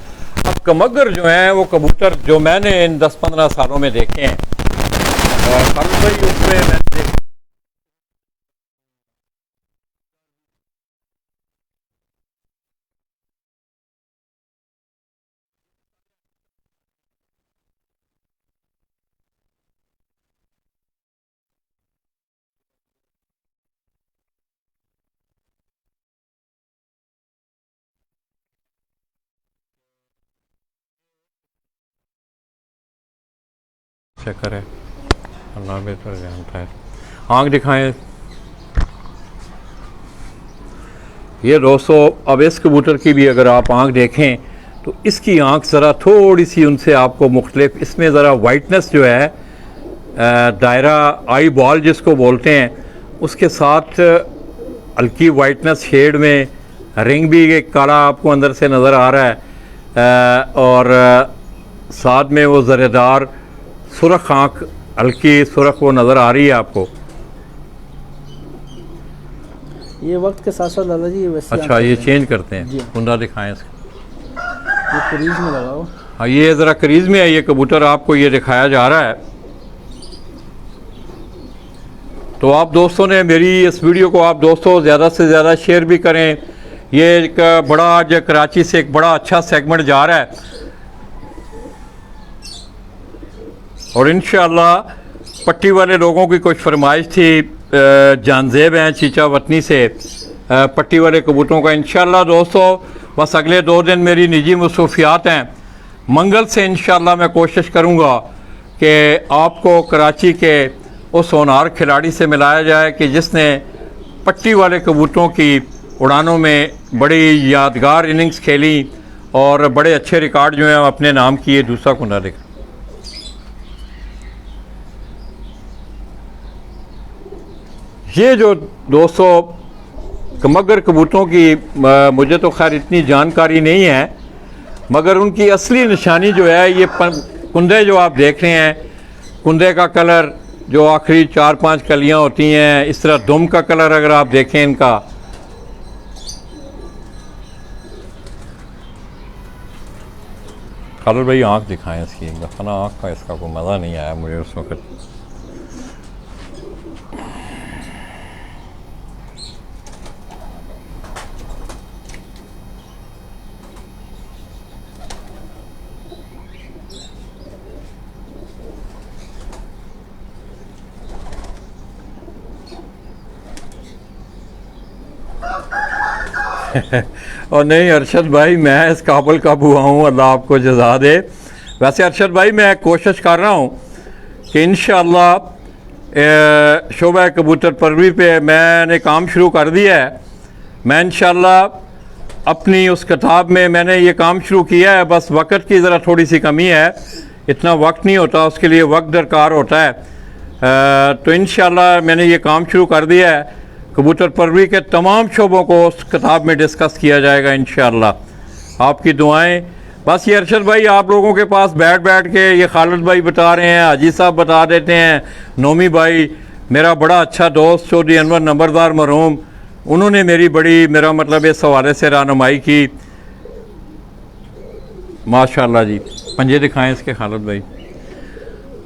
अब कमगर जो हैं वो कबूतर जो मैंने इन 10-15 सालों में देखे हैं, और खालिद भाई उसमें मैंने देखा चक्कर है, अल्लाह बेहतर जानता है। आँख दिखाएं। ये दोस्तों अब इस कबूतर की भी अगर आप आँख देखें तो इसकी आँख ज़रा थोड़ी सी उनसे आपको मुख्तलिफ, इसमें ज़रा वाइटनेस जो है, दायरा आई बॉल जिसको बोलते हैं, उसके साथ हल्की वाइटनेस शेड में, रिंग भी एक काला आपको अंदर से नज़र आ रहा है, और साथ में वो ज़रेदार सुरख आँख, हल्की सुरख वो नज़र आ रही है आपको। ये वक्त के साथ साथ लाला जी वैसे अच्छा ये चेंज करते जी। हैं। कुंदा दिखाएं इसका। ये क्रीज में लगाओ। हाँ ये ज़रा करीज में है ये कबूतर, आपको ये दिखाया जा रहा है। तो आप दोस्तों ने मेरी इस वीडियो को आप दोस्तों ज़्यादा से ज़्यादा शेयर भी करें। ये एक बड़ा आज कराची से एक बड़ा अच्छा सेगमेंट जा रहा है, और इंशाअल्लाह पट्टी वाले लोगों की कुछ फरमाइश थी, जानजेब हैं चीचा वतनी से, पट्टी वाले कबूतरों का। इंशाअल्लाह दोस्तों बस अगले 2 दिन मेरी निजी मसरूफियात हैं, मंगल से इंशाअल्लाह मैं कोशिश करूँगा कि आपको कराची के उस होनहार खिलाड़ी से मिलाया जाए कि जिसने पट्टी वाले कबूतरों की उड़ानों में बड़ी यादगार इनिंग्स खेली और बड़े अच्छे रिकॉर्ड जो हैं अपने नाम किए। दूसरा कुंडा देखा, ये जो दोस्तों कमगर कबूतरों की मुझे तो खैर इतनी जानकारी नहीं है, मगर उनकी असली निशानी जो है ये कुंदे जो आप देख रहे हैं, कुंदे का कलर जो आखिरी 4-5 कलियां होती हैं, इस तरह दुम का कलर अगर आप देखें इनका, खालिद भाई आँख दिखाएं इसकी एक दफ़ा ना, आँख का इसका कोई मज़ा नहीं आया मुझे उस वक्त। और नहीं अरशद भाई, मैं इस काबल का हुआ हूँ, अल्लाह आपको जज़ा दे। वैसे अरशद भाई मैं कोशिश कर रहा हूँ कि इंशाअल्लाह शोबा कबूतर परवरी पे मैंने काम शुरू कर दिया है। मैं इंशाअल्लाह अपनी उस किताब में मैंने ये काम शुरू किया है, बस वक्त की ज़रा थोड़ी सी कमी है, इतना वक्त नहीं होता, उसके लिए वक्त दरकार होता है। तो इंशाअल्लाह मैंने ये काम शुरू कर दिया है, कबूतर परवरी के तमाम शोबों को उस किताब में डिस्कस किया जाएगा इंशाअल्लाह। आपकी दुआएं। बस ये अरशद भाई आप लोगों के पास बैठ बैठ के ये खालिद भाई बता रहे हैं, हाजी साहब बता देते हैं, नोमी भाई मेरा बड़ा अच्छा दोस्त चौधरी अनवर नंबरदार मरहूम, उन्होंने मेरा मतलब इस हवाले से रहनुमाई की। माशाल्लाह जी, पंजे दिखाएं इसके खालिद भाई।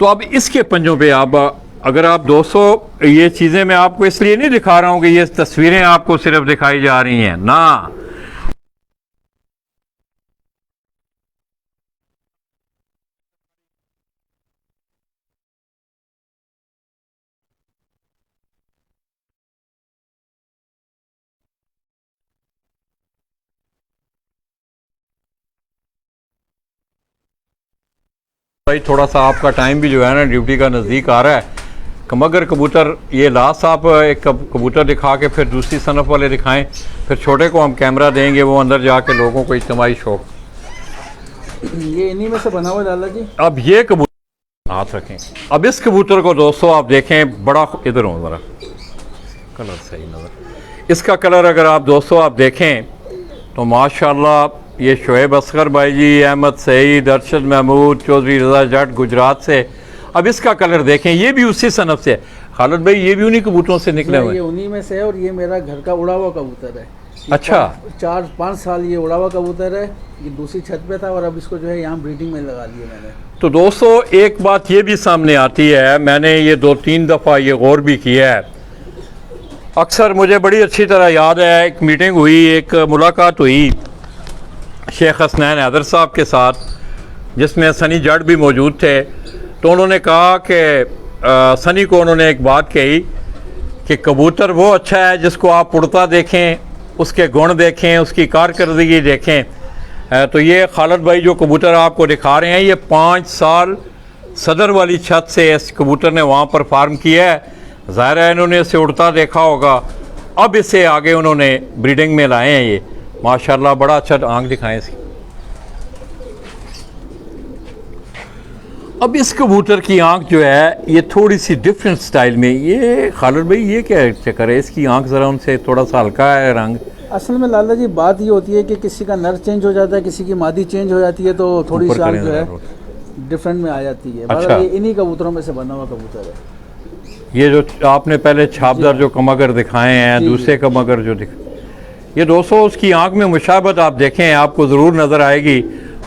तो अब इसके पंजों पे आप अगर आप दोस्तों ये चीज़ें मैं आपको इसलिए नहीं दिखा रहा हूँ कि ये तस्वीरें आपको सिर्फ दिखाई जा रही हैं ना, भाई थोड़ा सा आपका टाइम भी जो है ना ड्यूटी का नज़दीक आ रहा है। कमगर कबूतर ये लास्ट आप एक कबूतर दिखा के फिर दूसरी सनफ वाले दिखाएं, फिर छोटे को हम कैमरा देंगे, वो अंदर जाके लोगों को इज्तिमाई शौक। ये इन्हीं में से बना हुआ लाला जी। अब ये कबूतर हाथ रखें, अब इस कबूतर को दोस्तों आप देखें, बड़ा इधर हो ज़रा, कलर सही नज़र, इसका कलर अगर आप दोस्तों आप देखें तो माशाल्लाह ये शोएब असगर भाई जी, अहमद सईद, अरशद महमूद, चौधरी रजा जट गुजरात से। अब इसका कलर देखें, ये भी उसी सनफ से। खालिद भाई ये भी उन्हीं कबूतरों से निकले हुए? ये उन्हीं में से है और ये मेरा घर का उड़ा हुआ कबूतर है। अच्छा, 4-5 साल ये उड़ा हुआ कबूतर है, ये दूसरी छत पे था और अब इसको जो है यहाँ ब्रीडिंग में लगा लिया मैंने। तो दोस्तों एक बात ये भी सामने आती है, मैंने ये 2-3 दफ़ा ये गौर भी किया है, अक्सर मुझे बड़ी अच्छी तरह याद है, एक मीटिंग हुई, एक मुलाकात हुई शेख हसनैन हैदर साहब के साथ, जिसमें सनी जट भी मौजूद थे। तो उन्होंने कहा कि सनी को उन्होंने एक बात कही कि कबूतर वो अच्छा है जिसको आप उड़ता देखें, उसके गुण देखें, उसकी कारकर्दगी देखें। तो ये खालिद भाई जो कबूतर आपको दिखा रहे हैं, ये 5 साल सदर वाली छत से इस कबूतर ने वहाँ पर फार्म किया है। ज़ाहिर है इन्होंने इसे उड़ता देखा होगा, अब इसे आगे उन्होंने ब्रीडिंग में लाए हैं। ये माशाल्लाह बड़ा अच्छा, आंख दिखाएं इसकी। अब इस कबूतर की आंख जो है ये थोड़ी सी डिफरेंट स्टाइल में, ये खालिद भाई ये क्या चक्कर है, इसकी आंख ज़रा उनसे थोड़ा सा हल्का है रंग। असल में लाला जी बात ये होती है कि किसी का नर चेंज हो जाता है, किसी की मादी चेंज हो जाती है, तो थोड़ी सी आंख जो है डिफरेंट में आ जाती है। अच्छा, ये इन्हीं कबूतरों में से बना हुआ कबूतर है। ये जो आपने पहले छापदार जो कमगर दिखाए हैं, दूसरे कमगर जो ये दोस्तों उसकी आंख में मुशाबत आप देखें आपको ज़रूर नज़र आएगी।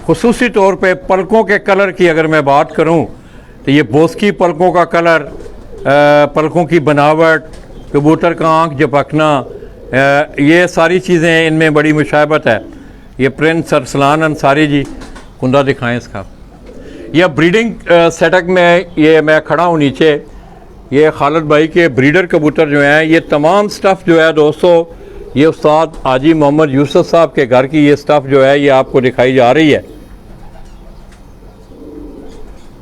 खुसूसी तौर पे पलकों के कलर की अगर मैं बात करूं तो ये बोस्की पलकों का कलर, पलकों की बनावट, कबूतर का आंख झपकना, ये सारी चीज़ें इनमें बड़ी मुशाबत है। ये प्रिंस अरसलान अंसारी जी, कुंदा दिखाएं इसका। यह ब्रीडिंग सेटअप में ये मैं खड़ा हूँ नीचे, ये खालिद भाई के ब्रीडर कबूतर जो हैं, ये तमाम स्टफ़ जो है दोस्तों, ये उस्ताद हाजी मोहम्मद यूसुफ साहब के घर की ये स्टफ़ जो है ये आपको दिखाई जा रही है।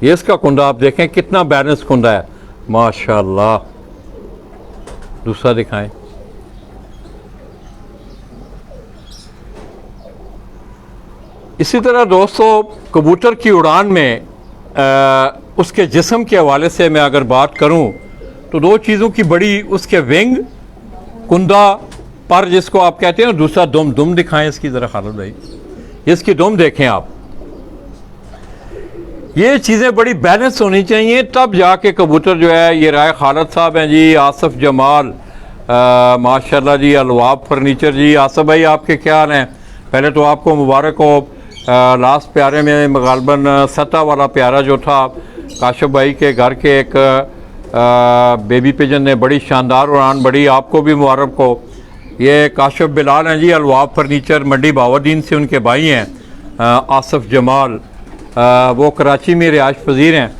ये इसका कुंदा आप देखें कितना बैलेंस कुंदा है माशाल्लाह। दूसरा दिखाएं, इसी तरह दोस्तों कबूतर की उड़ान में उसके जिस्म के हवाले से मैं अगर बात करूं तो दो चीज़ों की बड़ी, उसके विंग, कुंदा, पर जिसको आप कहते हैं, और दूसरा दुम। दुम दिखाएं इसकी ज़रा खालिद भाई, इसकी दुम देखें आप। ये चीज़ें बड़ी बैलेंस होनी चाहिए, तब जाके कबूतर जो है, ये राय खालिद साहब हैं जी, आसफ़ जमाल माशाल्लाह जी, अलवाब फर्नीचर जी। आसफ़ भाई आपके क्या हाल हैं? पहले तो आपको मुबारक हो। लास्ट प्यारे में गालबन सतह वाला प्यारा जो था काशिफ भाई के घर के एक बेबी पिजन ने बड़ी शानदार उड़ान बड़ी, आपको भी मुबारक हो। ये काशिफ बिलाल हैं जी, अलवाब फर्नीचर मंडी बावरदीन से, उनके भाई हैं आसफ़ जमाल, वो कराची में रिहाइश पजीर हैं।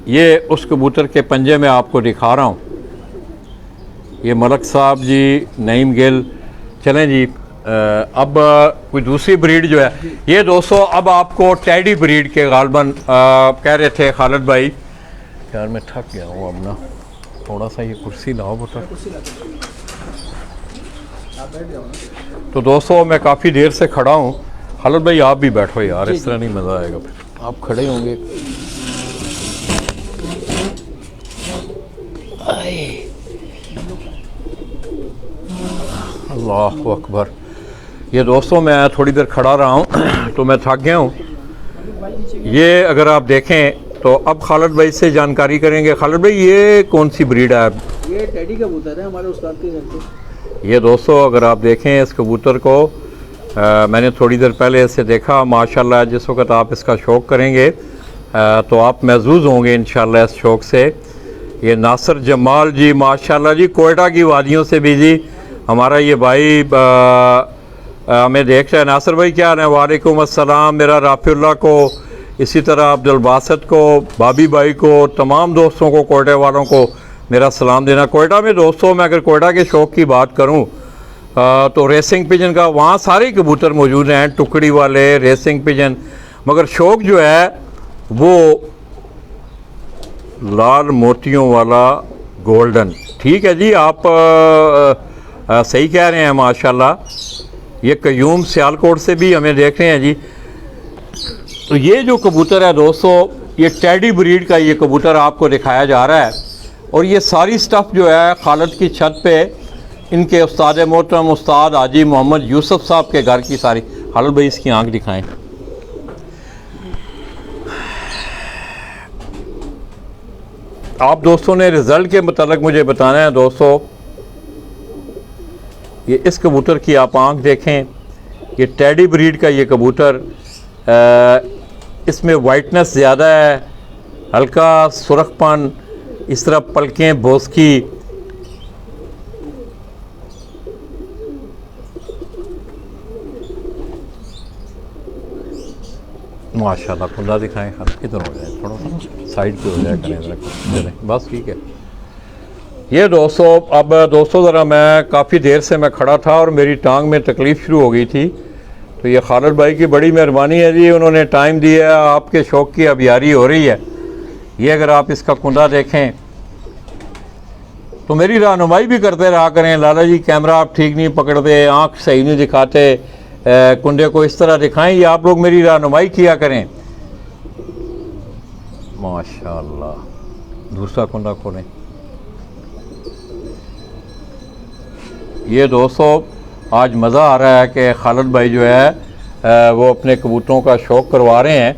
ये उस कबूतर के पंजे में आपको दिखा रहा हूँ। ये मलक साहब जी, नईम गिल। चलें जी, अब कोई दूसरी ब्रीड जो है, ये दोस्तों अब आपको टेडी ब्रीड के गालबन कह रहे थे खालिद भाई। यार मैं थक गया हूँ अब ना, थोड़ा सा ये कुर्सी लाओ बेटा। तो दोस्तों मैं काफ़ी देर से खड़ा हूँ। खालिद भाई आप भी बैठो यार, इस तरह नहीं मज़ा आएगा, आप खड़े होंगे। अल्लाह अकबर। ये दोस्तों मैं थोड़ी देर खड़ा रहा हूँ तो मैं थक गया हूँ। ये अगर आप देखें तो अब खालिद भाई से जानकारी करेंगे। खालिद भाई ये कौन सी ब्रीड है? ये टेडी कबूतर है हमारे उस्ताद के घर पे। ये दोस्तों अगर आप देखें इस कबूतर को, मैंने थोड़ी देर पहले इसे देखा माशाल्लाह। जिस वक्त आप इसका शौक़ करेंगे तो आप महजूज होंगे इंशाल्लाह इस शौक़ से। ये नासिर जमाल जी माशाल्लाह जी, कोयटा की वादियों से भी जी हमारा ये भाई हमें देख रहे हैं। नासिर भाई क्या हाल है? वालेकुम अस्सलाम। मेरा राफिउल्लाह को, इसी तरह अब्दुल बासित को, बाबी भाई को, तमाम दोस्तों को, कोयटे वालों को मेरा सलाम देना। कोयटा में दोस्तों मैं अगर कोयटा के शौक़ की बात करूं तो रेसिंग पिजन का वहाँ सारे कबूतर मौजूद हैं, टुकड़ी वाले, रेसिंग पिजन, मगर शौक़ जो है वो लाल मोतियों वाला गोल्डन। ठीक है जी, आप सही कह रहे हैं माशाल्लाह। ये कयूम सियालकोट से भी हमें देख रहे हैं जी। तो ये जो कबूतर है दोस्तों, ये टेडी ब्रीड का ये कबूतर आपको दिखाया जा रहा है। और ये सारी स्टफ़ जो है खालिद की छत पे इनके उस्ताद मोहतरम उस्ताद हाजी मोहम्मद यूसुफ साहब के घर की सारी। खालिद भाई इसकी आंख दिखाएं। आप दोस्तों ने रिज़ल्ट के मुतालिक मुझे बताना है दोस्तों। ये इस कबूतर की आप आंख देखें, ये टेडी ब्रीड का ये कबूतर, इसमें वाइटनेस ज़्यादा है, हल्का सुरखपन, इस तरह पलकें बोस्की। माशाल्लाह। खुदा दिखाएं, इधर हो जाए, थोड़ा सा साइड पे हो जाए करें, बस ठीक है। ये दोस्तों अब दोस्तों ज़रा मैं काफ़ी देर से मैं खड़ा था और मेरी टांग में तकलीफ़ शुरू हो गई थी। तो ये खालिद भाई की बड़ी मेहरबानी है जी, उन्होंने टाइम दिया, आपके शौक़ की अबियारी हो रही है। ये अगर आप इसका कुंदा देखें तो मेरी रहनुमाई भी करते रहा करें। लाला जी कैमरा आप ठीक नहीं पकड़ते, आँख सही नहीं दिखाते, कुंडे को इस तरह दिखाएं, ये आप लोग मेरी रहनुमाई किया करें। माशाल्लाह। दूसरा कुंडा खोलें। ये दोस्तों आज मज़ा आ रहा है कि खालिद भाई जो है वो अपने कबूतरों का शौक़ करवा रहे हैं।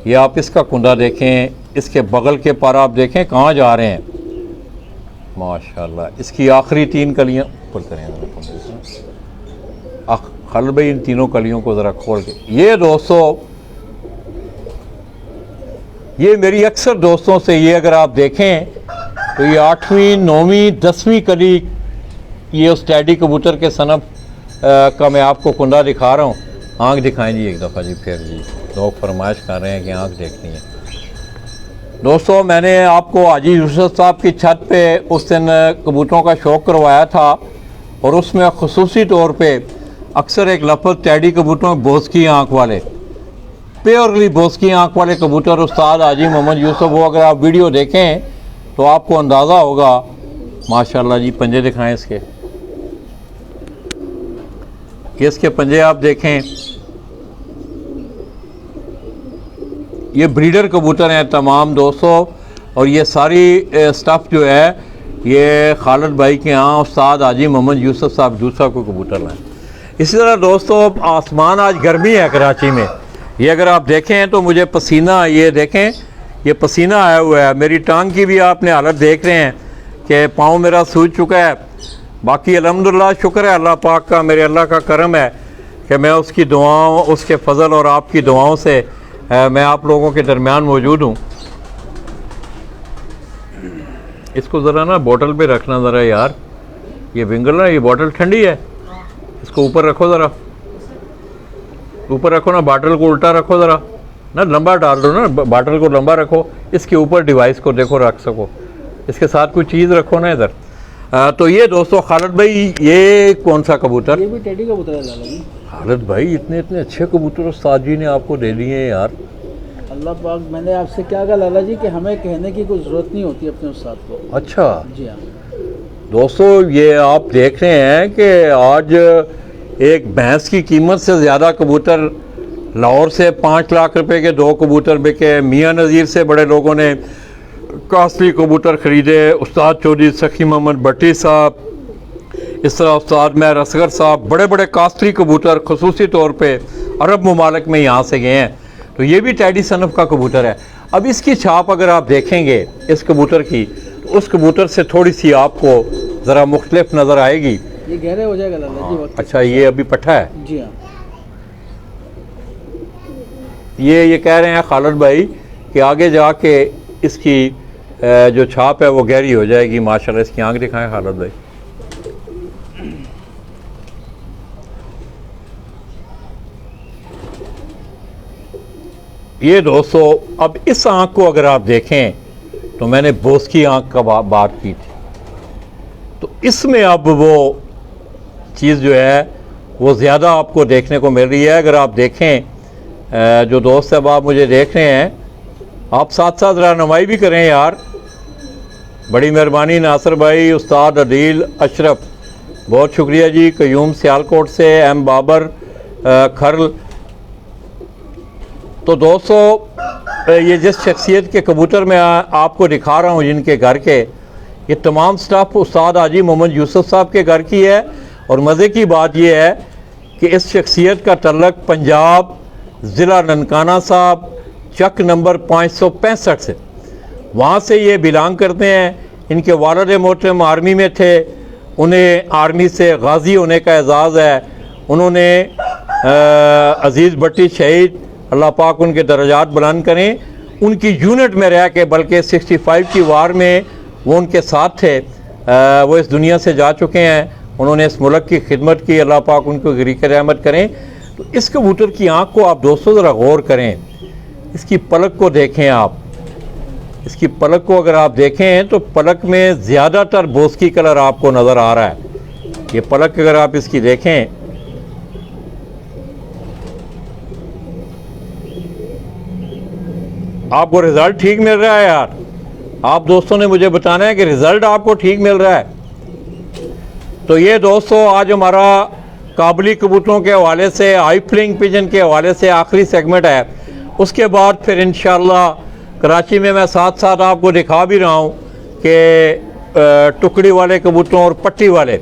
ये आप इसका कुंदा देखें, इसके बगल के पर आप देखें कहाँ जा रहे हैं। माशाल्लाह। इसकी आखिरी 3 कलियाँ ऊपर करें खालिद भाई, इन तीनों कलियों को ज़रा खोल के। ये दोस्तों ये मेरी अक्सर दोस्तों से, ये अगर आप देखें तो ये 8वीं 9वीं 10वीं कली ये उस टेडी कबूतर के सनफ का मैं आपको कुंडा दिखा रहा हूँ। आँख दिखाएं जी एक दफ़ा जी, फिर जी लोग फरमाइश कर रहे हैं कि आँख देखनी है। दोस्तों मैंने आपको हाजी यूसुफ साहब की छत पे उस दिन कबूतरों का शौक़ करवाया था और उसमें ख़ुसूसी तौर पे अक्सर एक लफ्ज़ टेडी कबूतरों बोस्की आँख वाले, प्योरली बोस्की आँख वाले कबूतर उस्ताद हाजी मोहम्मद यूसुफ, वो अगर आप वीडियो देखें तो आपको अंदाज़ा होगा। माशाल्लाह जी। पंजे दिखाएं इसके। ये इसके पंजे आप देखें, ये ब्रीडर कबूतर हैं तमाम दोस्तों। और ये सारी स्टफ़ जो है ये खालिद भाई के यहाँ उस्ताद हाजी मोहम्मद यूसुफ साहब दूसरा को कबूतर लाए। इसी तरह दोस्तों आसमान आज गर्मी है कराची में, ये अगर आप देखें तो मुझे पसीना, ये देखें ये पसीना आया हुआ है। मेरी टांग की भी आपने हालत देख रहे हैं कि पाँव मेरा सूज चुका है। बाकी अल्हम्दुलिल्लाह शुक्र है अल्लाह पाक का, मेरे अल्लाह का करम है कि मैं उसकी दुआओं, उसके फजल और आपकी दुआओं से मैं आप लोगों के दरमियान मौजूद हूँ। इसको ज़रा ना बोतल पे रखना ज़रा यार, ये विंगल ना, ये बोतल ठंडी है, इसको ऊपर रखो ज़रा, ऊपर रखो ना, बाटल को उल्टा रखो ज़रा ना, लंबा डाल दो ना, बाटल को लंबा रखो, इसके ऊपर डिवाइस को देखो रख सको, इसके साथ कोई चीज़ रखो ना इधर। तो ये दोस्तों खालिद भाई ये कौन सा कबूतर? ये भी टेडी कबूतर है लाला जी। खालिद भाई इतने इतने अच्छे कबूतर उस्ताद जी ने आपको दे दिए हैं यार। अल्लाह पाक, मैंने आपसे क्या कहा लाला जी कि हमें कहने की कोई ज़रूरत नहीं होती अपने उस्ताद को। अच्छा जी हाँ दोस्तों, ये आप देख रहे हैं कि आज एक भैंस की कीमत से ज़्यादा कबूतर लाहौर से 5 लाख रुपए के 2 कबूतर बिके। मियाँ नज़ीर से बड़े लोगों ने कास्टली कबूतर ख़रीदे। उस्ताद चौधरी सखी मोहम्मद भट्टी साहब, इस तरह उस्ताद महर असगर साहब, बड़े बड़े कास्टली कबूतर खसूसी तौर पे अरब ममालिक में यहाँ से गए हैं। तो ये भी टैडी सनफ का कबूतर है। अब इसकी छाप अगर आप देखेंगे इस कबूतर की, तो उस कबूतर से थोड़ी सी आपको ज़रा मुख्तलिफ नज़र आएगी। ये गहरे हो जाएगा लाला जी वक्त। अच्छा ये अभी पट्ठा है? जी हाँ। ये कह रहे हैं खालिद भाई कि आगे जाके इसकी जो छाप है वो गहरी हो जाएगी माशाल्लाह। इसकी आंख दिखाएं खालिद भाई। ये दोस्तों अब इस आंख को अगर आप देखें तो मैंने बोस की आंख का बात की थी, तो इसमें अब वो चीज़ जो है वो ज़्यादा आपको देखने को मिल रही है। अगर आप देखें जो दोस्त साहब आप मुझे देख रहे हैं, आप साथ साथ रहनुमाई भी करें यार, बड़ी मेहरबानी। नासिर भाई, उस्ताद अदील अशरफ, बहुत शुक्रिया जी। कयूम सियालकोट से, एम बाबर खरल। तो दोस्तों ये जिस शख्सियत के कबूतर मैं आपको दिखा रहा हूँ जिनके घर के, ये तमाम स्टाफ उस्ताद हाजी मोहम्मद यूसुफ साहब के घर की है। और मज़े की बात यह है कि इस शख्सियत का तल्लक पंजाब ज़िला ननकाना साहब चक नंबर 565 से, वहाँ से ये बिलोंग करते हैं। इनके वालिद मोहतरम आर्मी में थे, उन्हें आर्मी से गाजी होने का एजाज़ है। उन्होंने अज़ीज़ भट्टी शहीद, अल्लाह पाक उनके दर्जात बुलंद करें, उनकी यूनिट में रह के, बल्कि 65 की वार में वो उनके साथ थे। वो इस दुनिया से जा चुके हैं। उन्होंने इस मुल्क की खिदमत की, अल्लाह पाक उनको ग़रीक़ रहमत करें। तो इस कबूतर की आँख को आप दोस्तों ज़रा गौर करें, इसकी पलक को देखें आप। इसकी पलक को अगर आप देखें तो पलक में ज़्यादातर बोस्की कलर आपको नज़र आ रहा है। ये पलक अगर आप इसकी देखें, आपको रिज़ल्ट ठीक मिल रहा है यार। आप दोस्तों ने मुझे बताना है कि रिज़ल्ट आपको ठीक मिल रहा है। तो ये दोस्तों आज हमारा काबुली कबूतरों के हवाले से, हाई फ्लाइंग पिजन के हवाले से आखिरी सेगमेंट है। उसके बाद फिर इंशाल्लाह कराची में मैं साथ साथ आपको दिखा भी रहा हूँ कि टुकड़ी वाले कबूतरों और पट्टी वाले।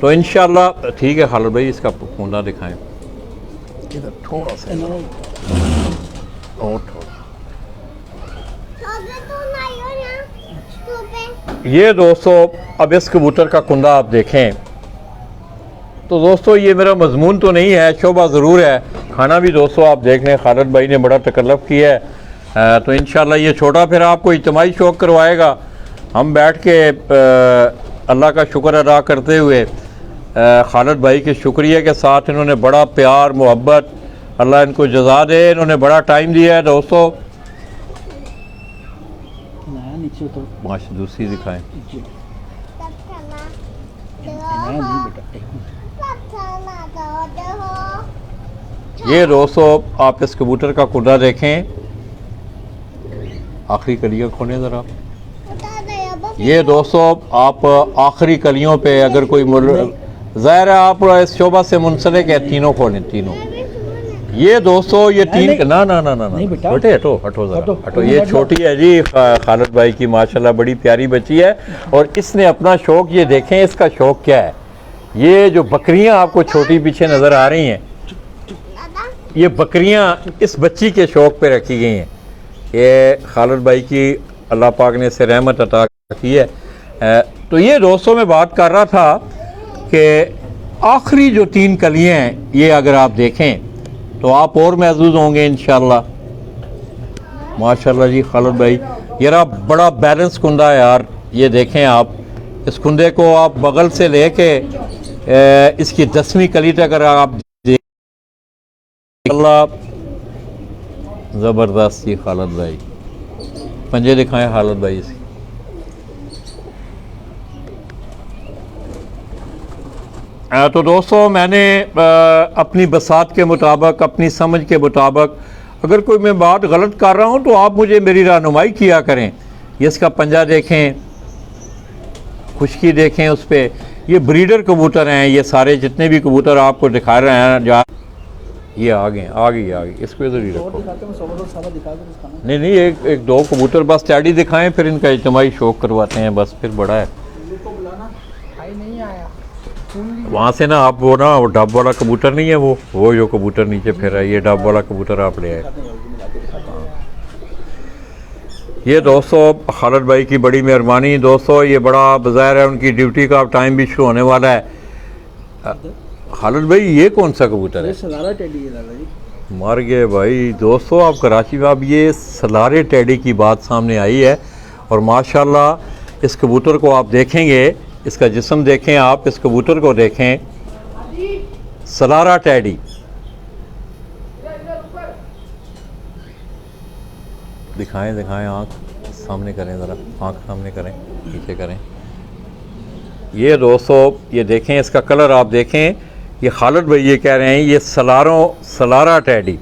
तो इंशाल्लाह ठीक है खालिद भाई, इसका पूंदा दिखाएं इधर थोड़ा सा और थोड़ा। ये दोस्तों अब इस कबूतर का कुंदा आप देखें तो दोस्तों ये मेरा मजमून तो नहीं है, शोभा ज़रूर है। खाना भी दोस्तों आप देख लें, खालिद भाई ने बड़ा तकल्लुफ़ किया है। तो इंशाल्लाह ये छोटा फिर आपको इज्तिमाई शौक़ करवाएगा। हम बैठ के अल्लाह का शुक्र अदा करते हुए खालिद भाई के शुक्रिया के साथ, इन्होंने बड़ा प्यार मोहब्बत, अल्लाह इनको जज़ा दे, इन्होंने बड़ा टाइम दिया है दोस्तों। नीचे तो माशा दूसरी दिखाएं। ये दोस्तों आप इस कबूतर का कुंदा देखें, आखिरी कलियां खोलें ज़रा। ये दोस्तों आप आखिरी कलियों पे अगर कोई ज़ाहिर है आप इस शोबा से मुंसलिक है, तीनों खोलें तीनों। ये दोस्तों ये तीन ना ना ना ना ना बेटा। बेटे हटो हटो ज़रा हटो, हटो। ये हटो। छोटी है जी खालिद भाई की, माशाल्लाह बड़ी प्यारी बच्ची है। और इसने अपना शौक, ये देखें इसका शौक क्या है। ये जो बकरियां आपको छोटी पीछे नज़र आ रही हैं, ये बकरियां इस बच्ची के शौक पे रखी गई हैं। ये खालिद भाई की अल्लाह पाक ने इसे रहमत अता की है। तो ये दोस्तों मैं बात कर रहा था कि आखिरी जो 3 कलियां हैं, ये अगर आप देखें तो आप और महसूस होंगे इंशाल्लाह। माशाल्लाह जी खालिद भाई, यार बड़ा बैलेंस कुंदा है यार। ये देखें आप, इस कुंदे को आप बगल से लेके इसकी 10वीं कली तक अगर आप ज़बरदस्त जी खालिद भाई। पंजे दिखाएं खालिद भाई इसकी। तो दोस्तों मैंने अपनी बसात के मुताबिक, अपनी समझ के मुताबिक, अगर कोई मैं बात गलत कर रहा हूँ तो आप मुझे मेरी रहनुमाई किया करें। ये इसका पंजा देखें, खुश्की देखें उस पर। ये ब्रीडर कबूतर हैं, ये सारे जितने भी कबूतर आपको दिखा रहे हैं जा, ये आ गए इसको इधर ही रखो। नहीं नहीं, एक दो कबूतर बस टैडी दिखाएं, फिर इनका इज्तिमाई शौक करवाते हैं बस, फिर बड़ा है। वहाँ से ना आप वो डब वाला कबूतर नहीं है, वो जो कबूतर नीचे फिर रहा है, ये डब वाला कबूतर आप ले आए। ये दोस्तों खालिद भाई की बड़ी मेहरबानी। दोस्तों ये बड़ा बाज़ार है, उनकी ड्यूटी का टाइम भी शुरू होने वाला है। खालिद भाई ये कौन सा कबूतर है? सलारा टेडी है लाला जी। मर गए भाई। दोस्तों आप कराची में अब ये सलारे टेडी की बात सामने आई है। और माशाल्लाह इस कबूतर को आप देखेंगे, इसका जिस्म देखें आप, इस कबूतर को देखें, सलारा टेडी। दिखाएं आँख सामने करें, ज़रा आँख सामने करें, पीछे करें। ये दोस्तों ये देखें, इसका कलर आप देखें। ये खालिद भाई ये कह रहे हैं ये सलारा टेडी।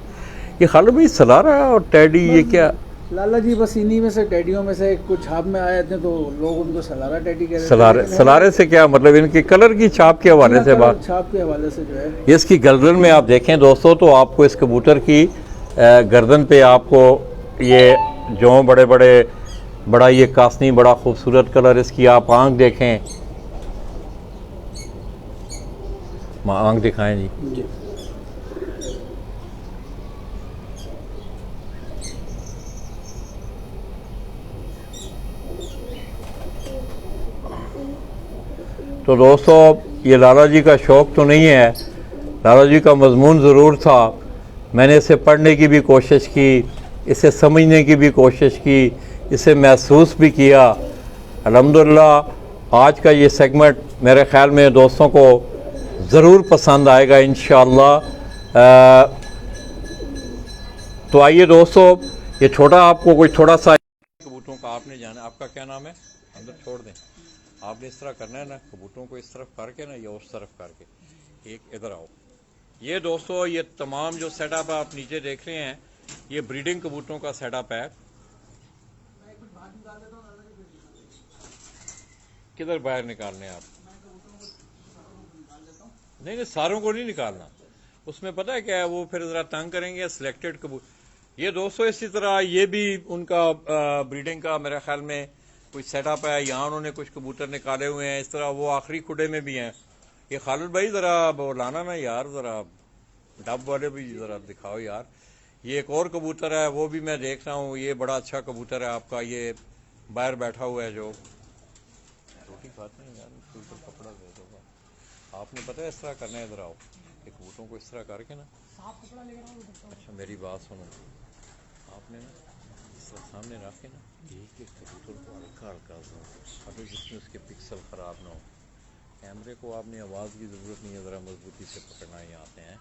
ये खालिद भाई सलारा और टेडी ये क्या? लाला जी बस इन्हीं में से टेडियों में से कुछ छाप में आए थे तो लोग उनको सलारा टेडी कह रहे थे। सलारे से क्या मतलब? इनके कलर की छाप के हवाले से बात, छाप के हवाले से जो है। ये इसकी गर्दन में आप देखें दोस्तों, तो आपको इस कबूतर की गर्दन पे आपको ये जो बड़ा ये कासनी, बड़ा खूबसूरत कलर। इसकी आप आँख देखें, आँख दिखाएं जी। तो दोस्तों ये लाला जी का शौक़ तो नहीं है, लाला जी का मज़मून ज़रूर था। मैंने इसे पढ़ने की भी कोशिश की, इसे समझने की भी कोशिश की, इसे महसूस भी किया। अल्हम्दुलिल्लाह आज का ये सेगमेंट मेरे ख़्याल में दोस्तों को ज़रूर पसंद आएगा इंशाअल्लाह। तो आइए दोस्तों, ये छोटा आपको कोई थोड़ा सा कबूतरों का आपने जाना, आपका क्या नाम है? अंदर छोड़ दें। आपने इस तरह करना है ना, कबूतरों को इस तरफ करके ना, या उस तरफ करके, एक इधर आओ। ये दोस्तों ये तमाम जो सेटअप आप नीचे देख रहे हैं, ये ब्रीडिंग कबूतरों का सेटअप है। किधर बाहर निकालने आप? नहीं सारों को नहीं निकालना, उसमें पता है क्या है, वो फिर जरा तंग करेंगे सिलेक्टेड कबूतर। ये दोस्तों इसी तरह ये भी उनका ब्रीडिंग का मेरे ख्याल में कुछ सेटअप है। यहाँ उन्होंने कुछ कबूतर निकाले हुए हैं इस तरह, वो आखिरी खुडे में भी हैं। ये खालिद भाई ज़रा बुलाना ना यार, ज़रा डब वाले भी ज़रा दिखाओ यार। ये एक और कबूतर है, वो भी मैं देख रहा हूँ। ये बड़ा अच्छा कबूतर है आपका, ये बाहर बैठा हुआ है जो। रोटी खाते हैं यार, ऊपर कपड़ा दे दो आपने, पता है इस तरह करना है। इधर आओ, एक कबूतरों को इस तरह करके ना, अच्छा मेरी बात सुनो, आपने ना इस तरह सामने रख के ना, एक एक कबूतर को हल्का हल्का अभी जिसमें उसके पिक्सल ख़राब ना हो। कैमरे को आपने आवाज़ की ज़रूरत नहीं है, ज़रा मजबूती से पकड़ना ही आते हैं।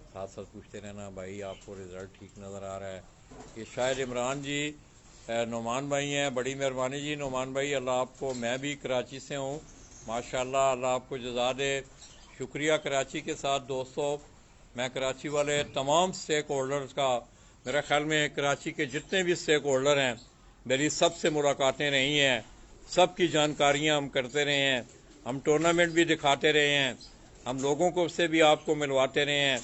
साथ साथ पूछते रहना भाई आपको रिज़ल्ट ठीक नज़र आ रहा है। ये शायद इमरान जी नोमान भाई हैं, बड़ी मेहरबानी जी नोमान भाई, अल्लाह आपको, मैं भी कराची से हूँ माशाल्लाह, अल्लाह आपको जज़ा दे। शुक्रिया कराची के साथ दोस्तों, मैं कराची वाले तमाम स्टेक होल्डर्स का, मेरे ख्याल में कराची के जितने भी स्टेक होल्डर हैं, मेरी सबसे मुलाकातें रही हैं, सब की जानकारियाँ हम करते रहे हैं, हम टूर्नामेंट भी दिखाते रहे हैं, हम लोगों को से भी आपको मिलवाते रहे हैं,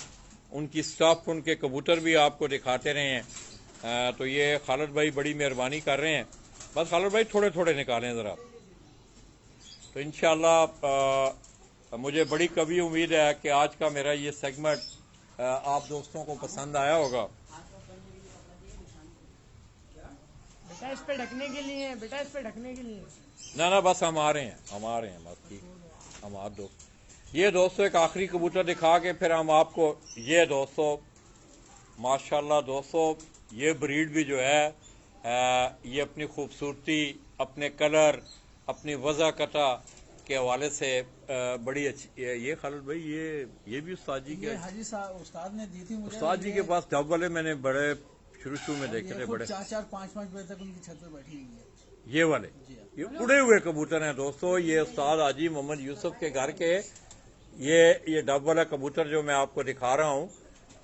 उनकी स्टाफ उनके कबूतर भी आपको दिखाते रहे हैं। तो ये खालिद भाई बड़ी मेहरबानी कर रहे हैं। बस खालिद भाई थोड़े थोड़े निकालें ज़रा। तो इंशाल्लाह मुझे बड़ी कभी उम्मीद है कि आज का मेरा ये सेगमेंट आप दोस्तों को पसंद आया होगा। बेटा इस पे ढकने के लिए, बेटा इस पे ढकने के लिए। ना बस हम आ रहे हैं बस ठीक, हम आ दो। ये दोस्तों एक आखिरी कबूतर दिखा के फिर हम आपको, ये दोस्तों माशाल्लाह दोस्तों, ये ब्रीड भी जो है ये अपनी खूबसूरती, अपने कलर, अपनी वज़ा कता के हवाले से बड़ी अच्छी। ये खालिद भाई ये भी उस्ताद जी के, हाजी साहब उस्ताद ने दी थी मुझे। उस्ताद जी के पास डब वाले मैंने बड़े शुरू में देखे थे, बड़े 4-5 बजे तक उनकी छत पे बैठी हुई है। ये वाले ये उड़े हुए कबूतर हैं दोस्तों। ये उस्ताद हाजी मोहम्मद यूसुफ के घर के ये डब वाला कबूतर जो मैं आपको दिखा रहा हूँ,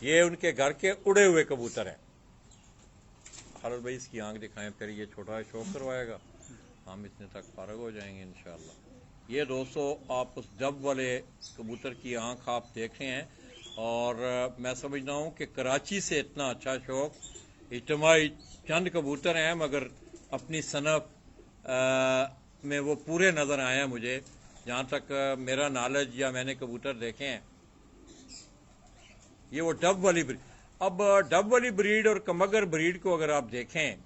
ये उनके घर के उड़े हुए कबूतर हैं। खालिद भाई इसकी आंख दिखाएं, फिर ये छोटा शौक करवाएगा, हम इतने तक फारग हो जाएंगे इंशाल्लाह। ये दोस्तों आप उस डब वाले कबूतर की आंख आप देख रहे हैं, और मैं समझता हूँ कि कराची से इतना अच्छा शौक, इज्तिमाई चंद कबूतर हैं मगर अपनी सनफ में वो पूरे नज़र आए हैं मुझे, जहाँ तक मेरा नॉलेज या मैंने कबूतर देखे हैं। ये वो डब वाली ब्रीड। अब डब वाली ब्रीड और कमगर ब्रीड को अगर आप देखें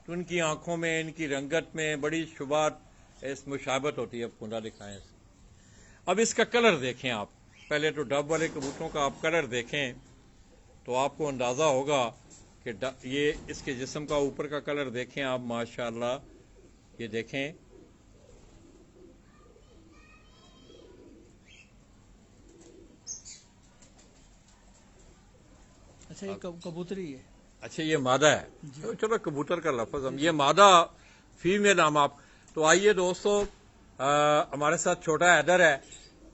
तो उनकी आंखों में, इनकी रंगत में बड़ी शुबात इस मुशाबत होती है। अब कुंडा दिखाएं। अब इसका कलर देखें आप, पहले तो डब वाले कबूतरों का आप कलर देखें तो आपको अंदाज़ा होगा कि ये इसके जिस्म का ऊपर का कलर देखें आप, माशाल्लाह ये देखें। अच्छा ये कबूतरी है। अच्छा ये मादा है, तो चलो कबूतर का लफ्ज हम, ये मादा फीमेल हम आप। तो आइए दोस्तों, हमारे साथ छोटा हैदर है,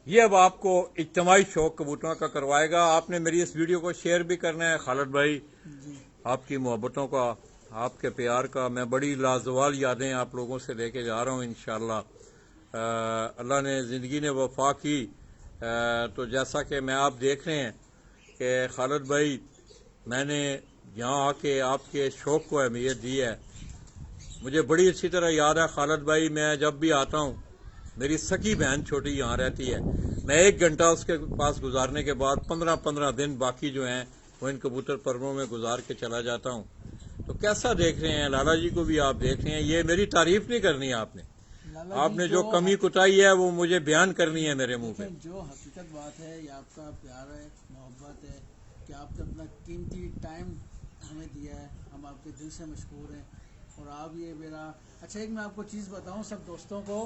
ये अब आपको इज्तिमाई शौक कबूतरों का करवाएगा। आपने मेरी इस वीडियो को शेयर भी करना है खालिद भाई। आपकी मोहब्बतों का, आपके प्यार का मैं बड़ी लाजवाल यादें आप लोगों से लेके जा रहा हूँ इंशाल्लाह। अल्लाह ने ज़िंदगी ने वफा की। तो जैसा कि मैं आप देख रहे हैं कि खालिद भाई, मैंने यहाँ आके आपके शौक को अहमियत दी है। मुझे बड़ी अच्छी तरह याद है खालिद भाई, मैं जब भी आता हूँ, मेरी सगी बहन छोटी यहाँ रहती है, मैं 1 घंटा उसके पास गुजारने के बाद 15-15 दिन बाकी जो हैं वो इन कबूतर परवों में गुजार के चला जाता हूँ। तो कैसा देख रहे हैं, लाला जी को भी आप देख रहे हैं। ये मेरी तारीफ नहीं करनी है आपने जो कमी कुताई है वो मुझे बयान करनी है मेरे मुंह पे। जो हकीकत बात है, ये आपका प्यार है, मोहब्बत है कि आपने अपना कीमती टाइम हमें दिया है, हम आपके दिल से मशहूर हैं। और आप ये मेरा, अच्छा एक मैं आपको चीज़ बताऊं सब दोस्तों को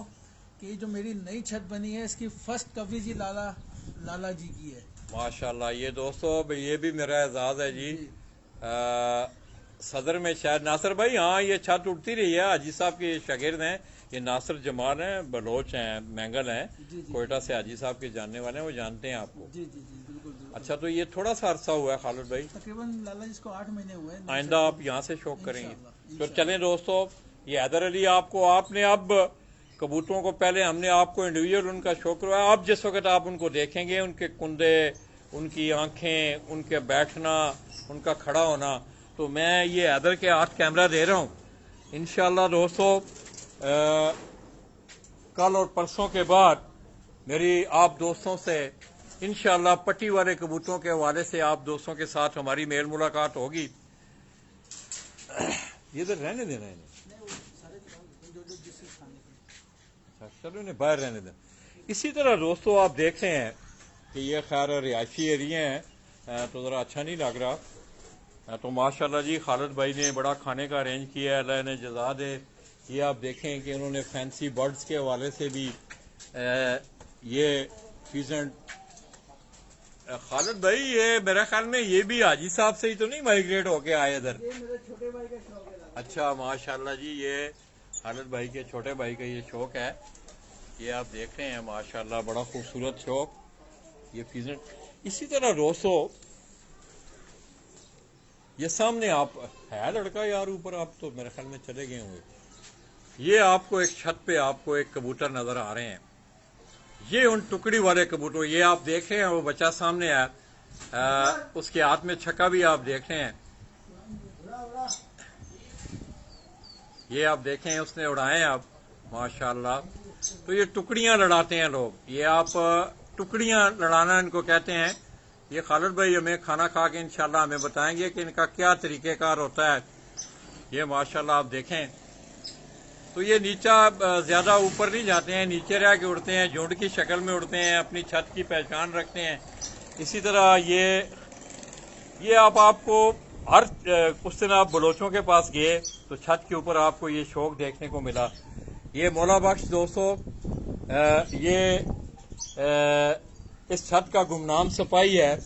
कि जो मेरी नई छत बनी है इसकी फर्स्ट कवरेज ही लाला जी की है माशाल्लाह। ये दोस्तों ये भी मेरा एजाज़ है जी। सदर में शायद नासिर भाई, हाँ ये छत उठती रही है, हाजी साहब के शागिर्द हैं, ये नासिर जमाल हैं, बलोच हैं, मैंगल हैं, कोयटा से हाजी साहब के जानने वाले हैं, वो जानते हैं आपको। जी जी जी बिल्कुल। अच्छा तो ये थोड़ा सा अरसा हुआ है खालिद भाई, तकरीबन लाला जी को 8 महीने हुए हैं। आइंदा आप यहाँ से शौक करेंगे। तो चलें दोस्तों, ये हैदर अली आपको, आपने अब कबूतरों को पहले हमने आपको इंडिविजुअल उनका शौक करवाया। अब जिस वक्त आप उनको देखेंगे, उनके कुंदे, उनकी आंखें, उनके बैठना, उनका खड़ा होना, तो मैं ये हैदर के हाथ कैमरा दे रहा हूँ। इंशाल्लाह दोस्तों कल और परसों के बाद मेरी आप दोस्तों से इंशाल्लाह पट्टी वाले कबूतरों के हवाले से आप दोस्तों के साथ हमारी मेल मुलाकात होगी। ये इधर रहने देना इन्हें, चलो इन्हें बाहर रहने देना। इसी तरह दोस्तों आप देख रहे हैं कि ये खैर रिहायशी एरिया है तो ज़रा अच्छा नहीं लग रहा। तो माशाल्लाह जी खालिद भाई ने बड़ा खाने का अरेंज किया है, अल्लाह ने जज़ा दे। ये आप देखें कि उन्होंने फैंसी बर्ड्स के हवाले से भी ये फीजेंट खालिद भाई, ये मेरे ख्याल में ये भी हाजी साहब से ही तो नहीं माइग्रेट होके आए इधर। ये मेरे छोटे भाई का शौक है। अच्छा माशाल्लाह जी, ये खालिद भाई के छोटे भाई का ये शौक है। ये आप देख रहे हैं माशाल्लाह बड़ा खूबसूरत शौक, ये फीजेंट। इसी तरह दोस्तों ये सामने आप है लड़का यार ऊपर, आप तो मेरे ख्याल में चले गए होंगे। ये आपको एक छत पे आपको एक कबूतर नजर आ रहे हैं, ये उन टुकड़ी वाले कबूतर, ये आप देख रहे हैं वो बच्चा सामने है, उसके हाथ में छक्का भी आप देख रहे हैं, ये आप देखें उसने उड़ाए आप, माशाल्लाह। तो ये टुकड़ियां लड़ाते हैं लोग, ये आप टुकड़ियां लड़ाना इनको कहते हैं। ये खालिद भाई हमें खाना खा के इंशाल्लाह हमें बताएंगे कि इनका क्या तरीकेकार होता है। ये माशाल्लाह आप देखें, तो ये नीचा ज्यादा ऊपर नहीं जाते हैं, नीचे रह के उड़ते हैं, झुंड की शक्ल में उड़ते हैं, अपनी छत की पहचान रखते हैं। इसी तरह ये आपको हर उस दिन आप बलोचों के पास गए तो छत के ऊपर आपको ये शौक देखने को मिला। ये मौला बख्श दोस्तों, इस छत का गुमनाम सिपाही है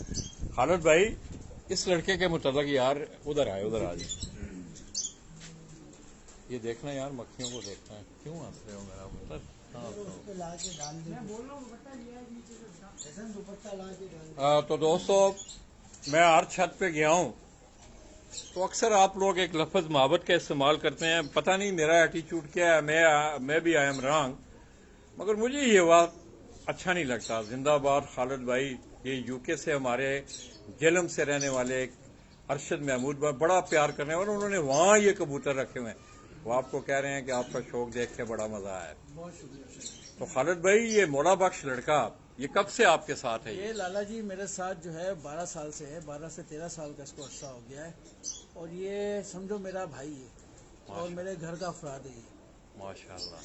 खालिद भाई। इस लड़के के मुताबिक यार उधर आ जाए, ये देखना यार, मक्खियों को देखना है, क्यों हंस रहे हो मेरा पुत्र? तो दोस्तों मैं हर छत पे गया हूँ तो अक्सर आप लोग एक लफ्ज मोहब्बत का इस्तेमाल करते हैं, पता नहीं मेरा एटीट्यूड क्या है, मैं भी आई एम रॉन्ग, मगर मुझे ये बात अच्छा नहीं लगता। जिंदाबाद खालिद भाई, ये यूके से हमारे जेलम से रहने वाले अरशद महमूद भाई बड़ा प्यार करने वाले, उन्होंने वहाँ ये कबूतर रखे हुए हैं, वो आपको कह रहे हैं कि आपका शौक देख के बड़ा मजा आया। तो खालिद भाई, ये मौला बख्श लड़का ये कब से आपके साथ है? ये लाला जी मेरे साथ जो है 12 साल से है, 12 से 13 साल का इसको अर्सा हो गया है, और ये समझो मेरा भाई है और मेरे घर का अफराद है। ये माशाल्लाह,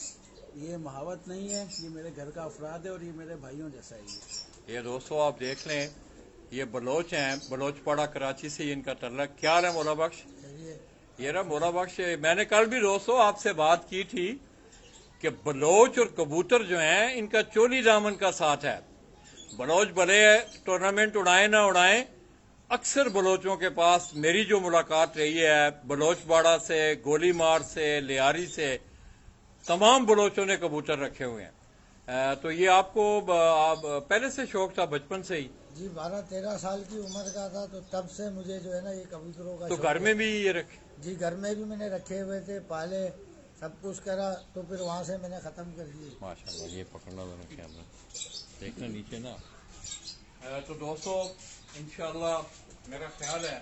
ये महावत नहीं है, ये मेरे घर का अफराद है और ये मेरे भाइयों जैसा है। ये दोस्तों आप देख लें, ये बलोच हैं, बलोचपाड़ा कराची से इनका तल्लक। क्या है मौला बख्श? ये रहा मौला बख्श। मैंने कल भी दोस्तों आपसे बात की थी कि बलोच और कबूतर जो हैं इनका चोली दामन का साथ है। बलोच भले टूर्नामेंट उड़ाए ना उड़ाए, अक्सर बलोचों के पास मेरी जो मुलाकात रही है, बलोचपाड़ा से, गोलीमार से, लियारी से, तमाम बलोचों ने कबूतर रखे हुए हैं। तो ये आपको पहले से शौक था, बचपन से ही? जी 12-13 साल की उम्र का था तो तब से मुझे जो है ना ये कबूतरों का तो घर में भी ये रखे? जी घर में भी मैंने रखे हुए थे, पाले, सब कुछ करा, तो फिर वहाँ से मैंने ख़त्म कर दिए। माशाल्लाह, ये पकड़ना दोनों कैमरा, देखना नीचे ना। तो दोस्तों इंशाल्लाह मेरा ख्याल है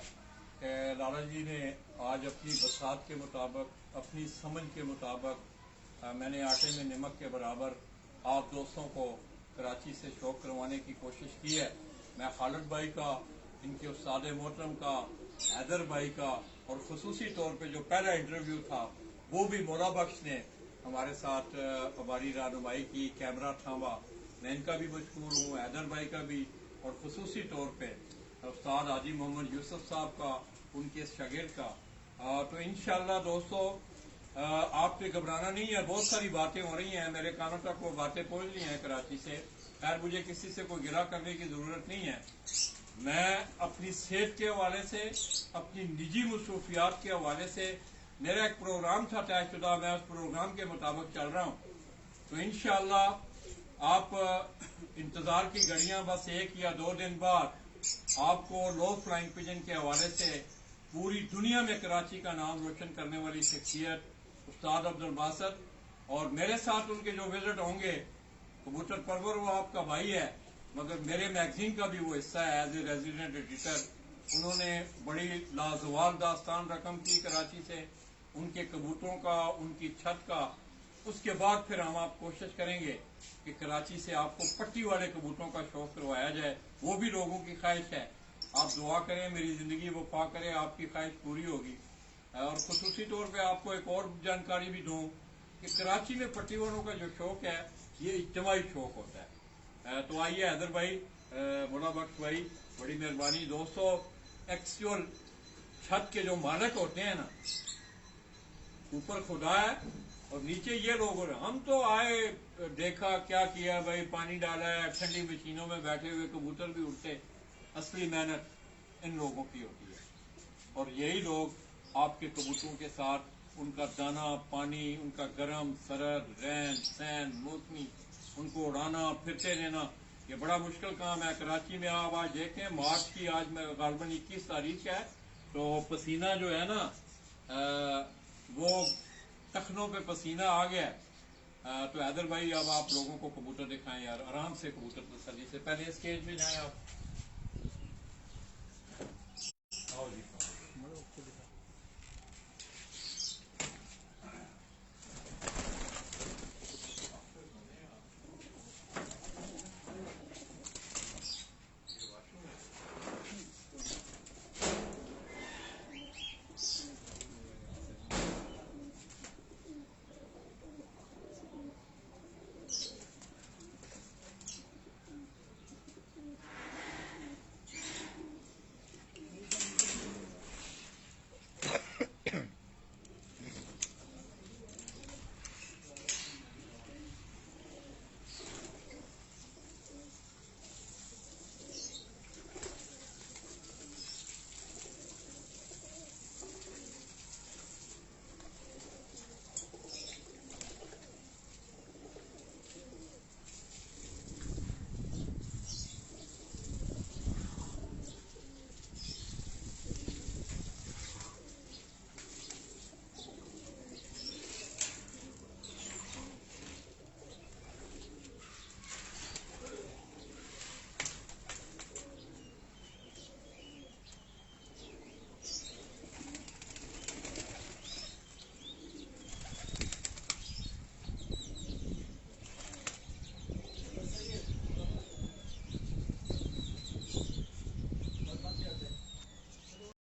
कि लाला जी ने आज अपनी बसात के मुताबिक, अपनी समझ के मुताबिक, मैंने आटे में नमक के बराबर आप दोस्तों को कराची से शौक करवाने की कोशिश की है। मैं खालिद भाई का, इनके उस्ताद मोहतरम का, हैदर भाई का, और खुसूसी तौर पे जो पहला इंटरव्यू था वो भी मौला बख्श ने हमारे साथ हमारी रहनुमाई की, कैमरा थामा, मैं इनका भी मशहूर हूँ, हैदर भाई का भी, और खुसूसी तौर पे उस्ताद हाजी मोहम्मद यूसुफ साहब का, उनके शागिर्द का। तो इंशाल्लाह दोस्तों आपने घबराना नहीं है, बहुत सारी बातें हो रही हैं, मेरे कानों तक वो बातें पहुंच रही हैं कराची से। खैर मुझे किसी से कोई गिला करने की जरूरत नहीं है, मैं अपनी सेहत के हवाले से, अपनी निजी मसरूफियात के हवाले से, मेरा एक प्रोग्राम था तयशुदा, मैं उस प्रोग्राम के मुताबिक चल रहा हूँ। तो इंशाल्लाह आप इंतजार की घड़ियां, बस 1 या 2 दिन बाद आपको लो फ्लाइंग पिजन के हवाले से पूरी दुनिया में कराची का नाम रोशन करने वाली शख्सियत उस्ताद अब्दुल बासित, और मेरे साथ उनके जो विजिट होंगे, कबूतर परवर वो आपका भाई है मगर मेरे मैगजीन का भी वो हिस्सा है एज ए रेजिडेंट एडिटर। उन्होंने बड़ी लाजवाब दास्तान रकम की कराची से, उनके कबूतरों का, उनकी छत का। उसके बाद फिर हम आप कोशिश करेंगे कि कराची से आपको पट्टी वाले कबूतरों का शौक करवाया जाए, वो भी लोगों की ख्वाहिश है। आप दुआ करें, मेरी जिंदगी वफा करे, आपकी ख्वाहिश पूरी होगी। और खुसूसी तौर पे आपको एक और जानकारी भी दूं कि कराची में पट्टी वालों का जो शौक है ये इज्तिमाई शौक होता है। तो आइए हैदर भाई, मौला बख्श भाई, बड़ी मेहरबानी। दोस्तों एक्चुअल छत के जो मालिक होते हैं ना, ऊपर खुदा है और नीचे ये लोग हो रहे। हम तो आए, देखा, क्या किया भाई, पानी डाला है, ठंडी मशीनों में बैठे हुए कबूतर भी उड़ते। असली मेहनत इन लोगों की होती है और यही लोग आपके कबूतरों के साथ उनका दाना पानी, उनका गरम सरद, रैन सैन मौसमी, उनको उड़ाना, फिरते रहना, ये बड़ा मुश्किल काम है। कराची में आप आज देखें, मार्च की आज में गालबन 21 तारीख है, तो पसीना जो है ना वो टखनों पे पसीना आ गया। तो हैदर भाई अब आप लोगों को कबूतर दिखाएं यार, आराम से कबूतर तसल्ली से, पहले इस केज में जाएं आप।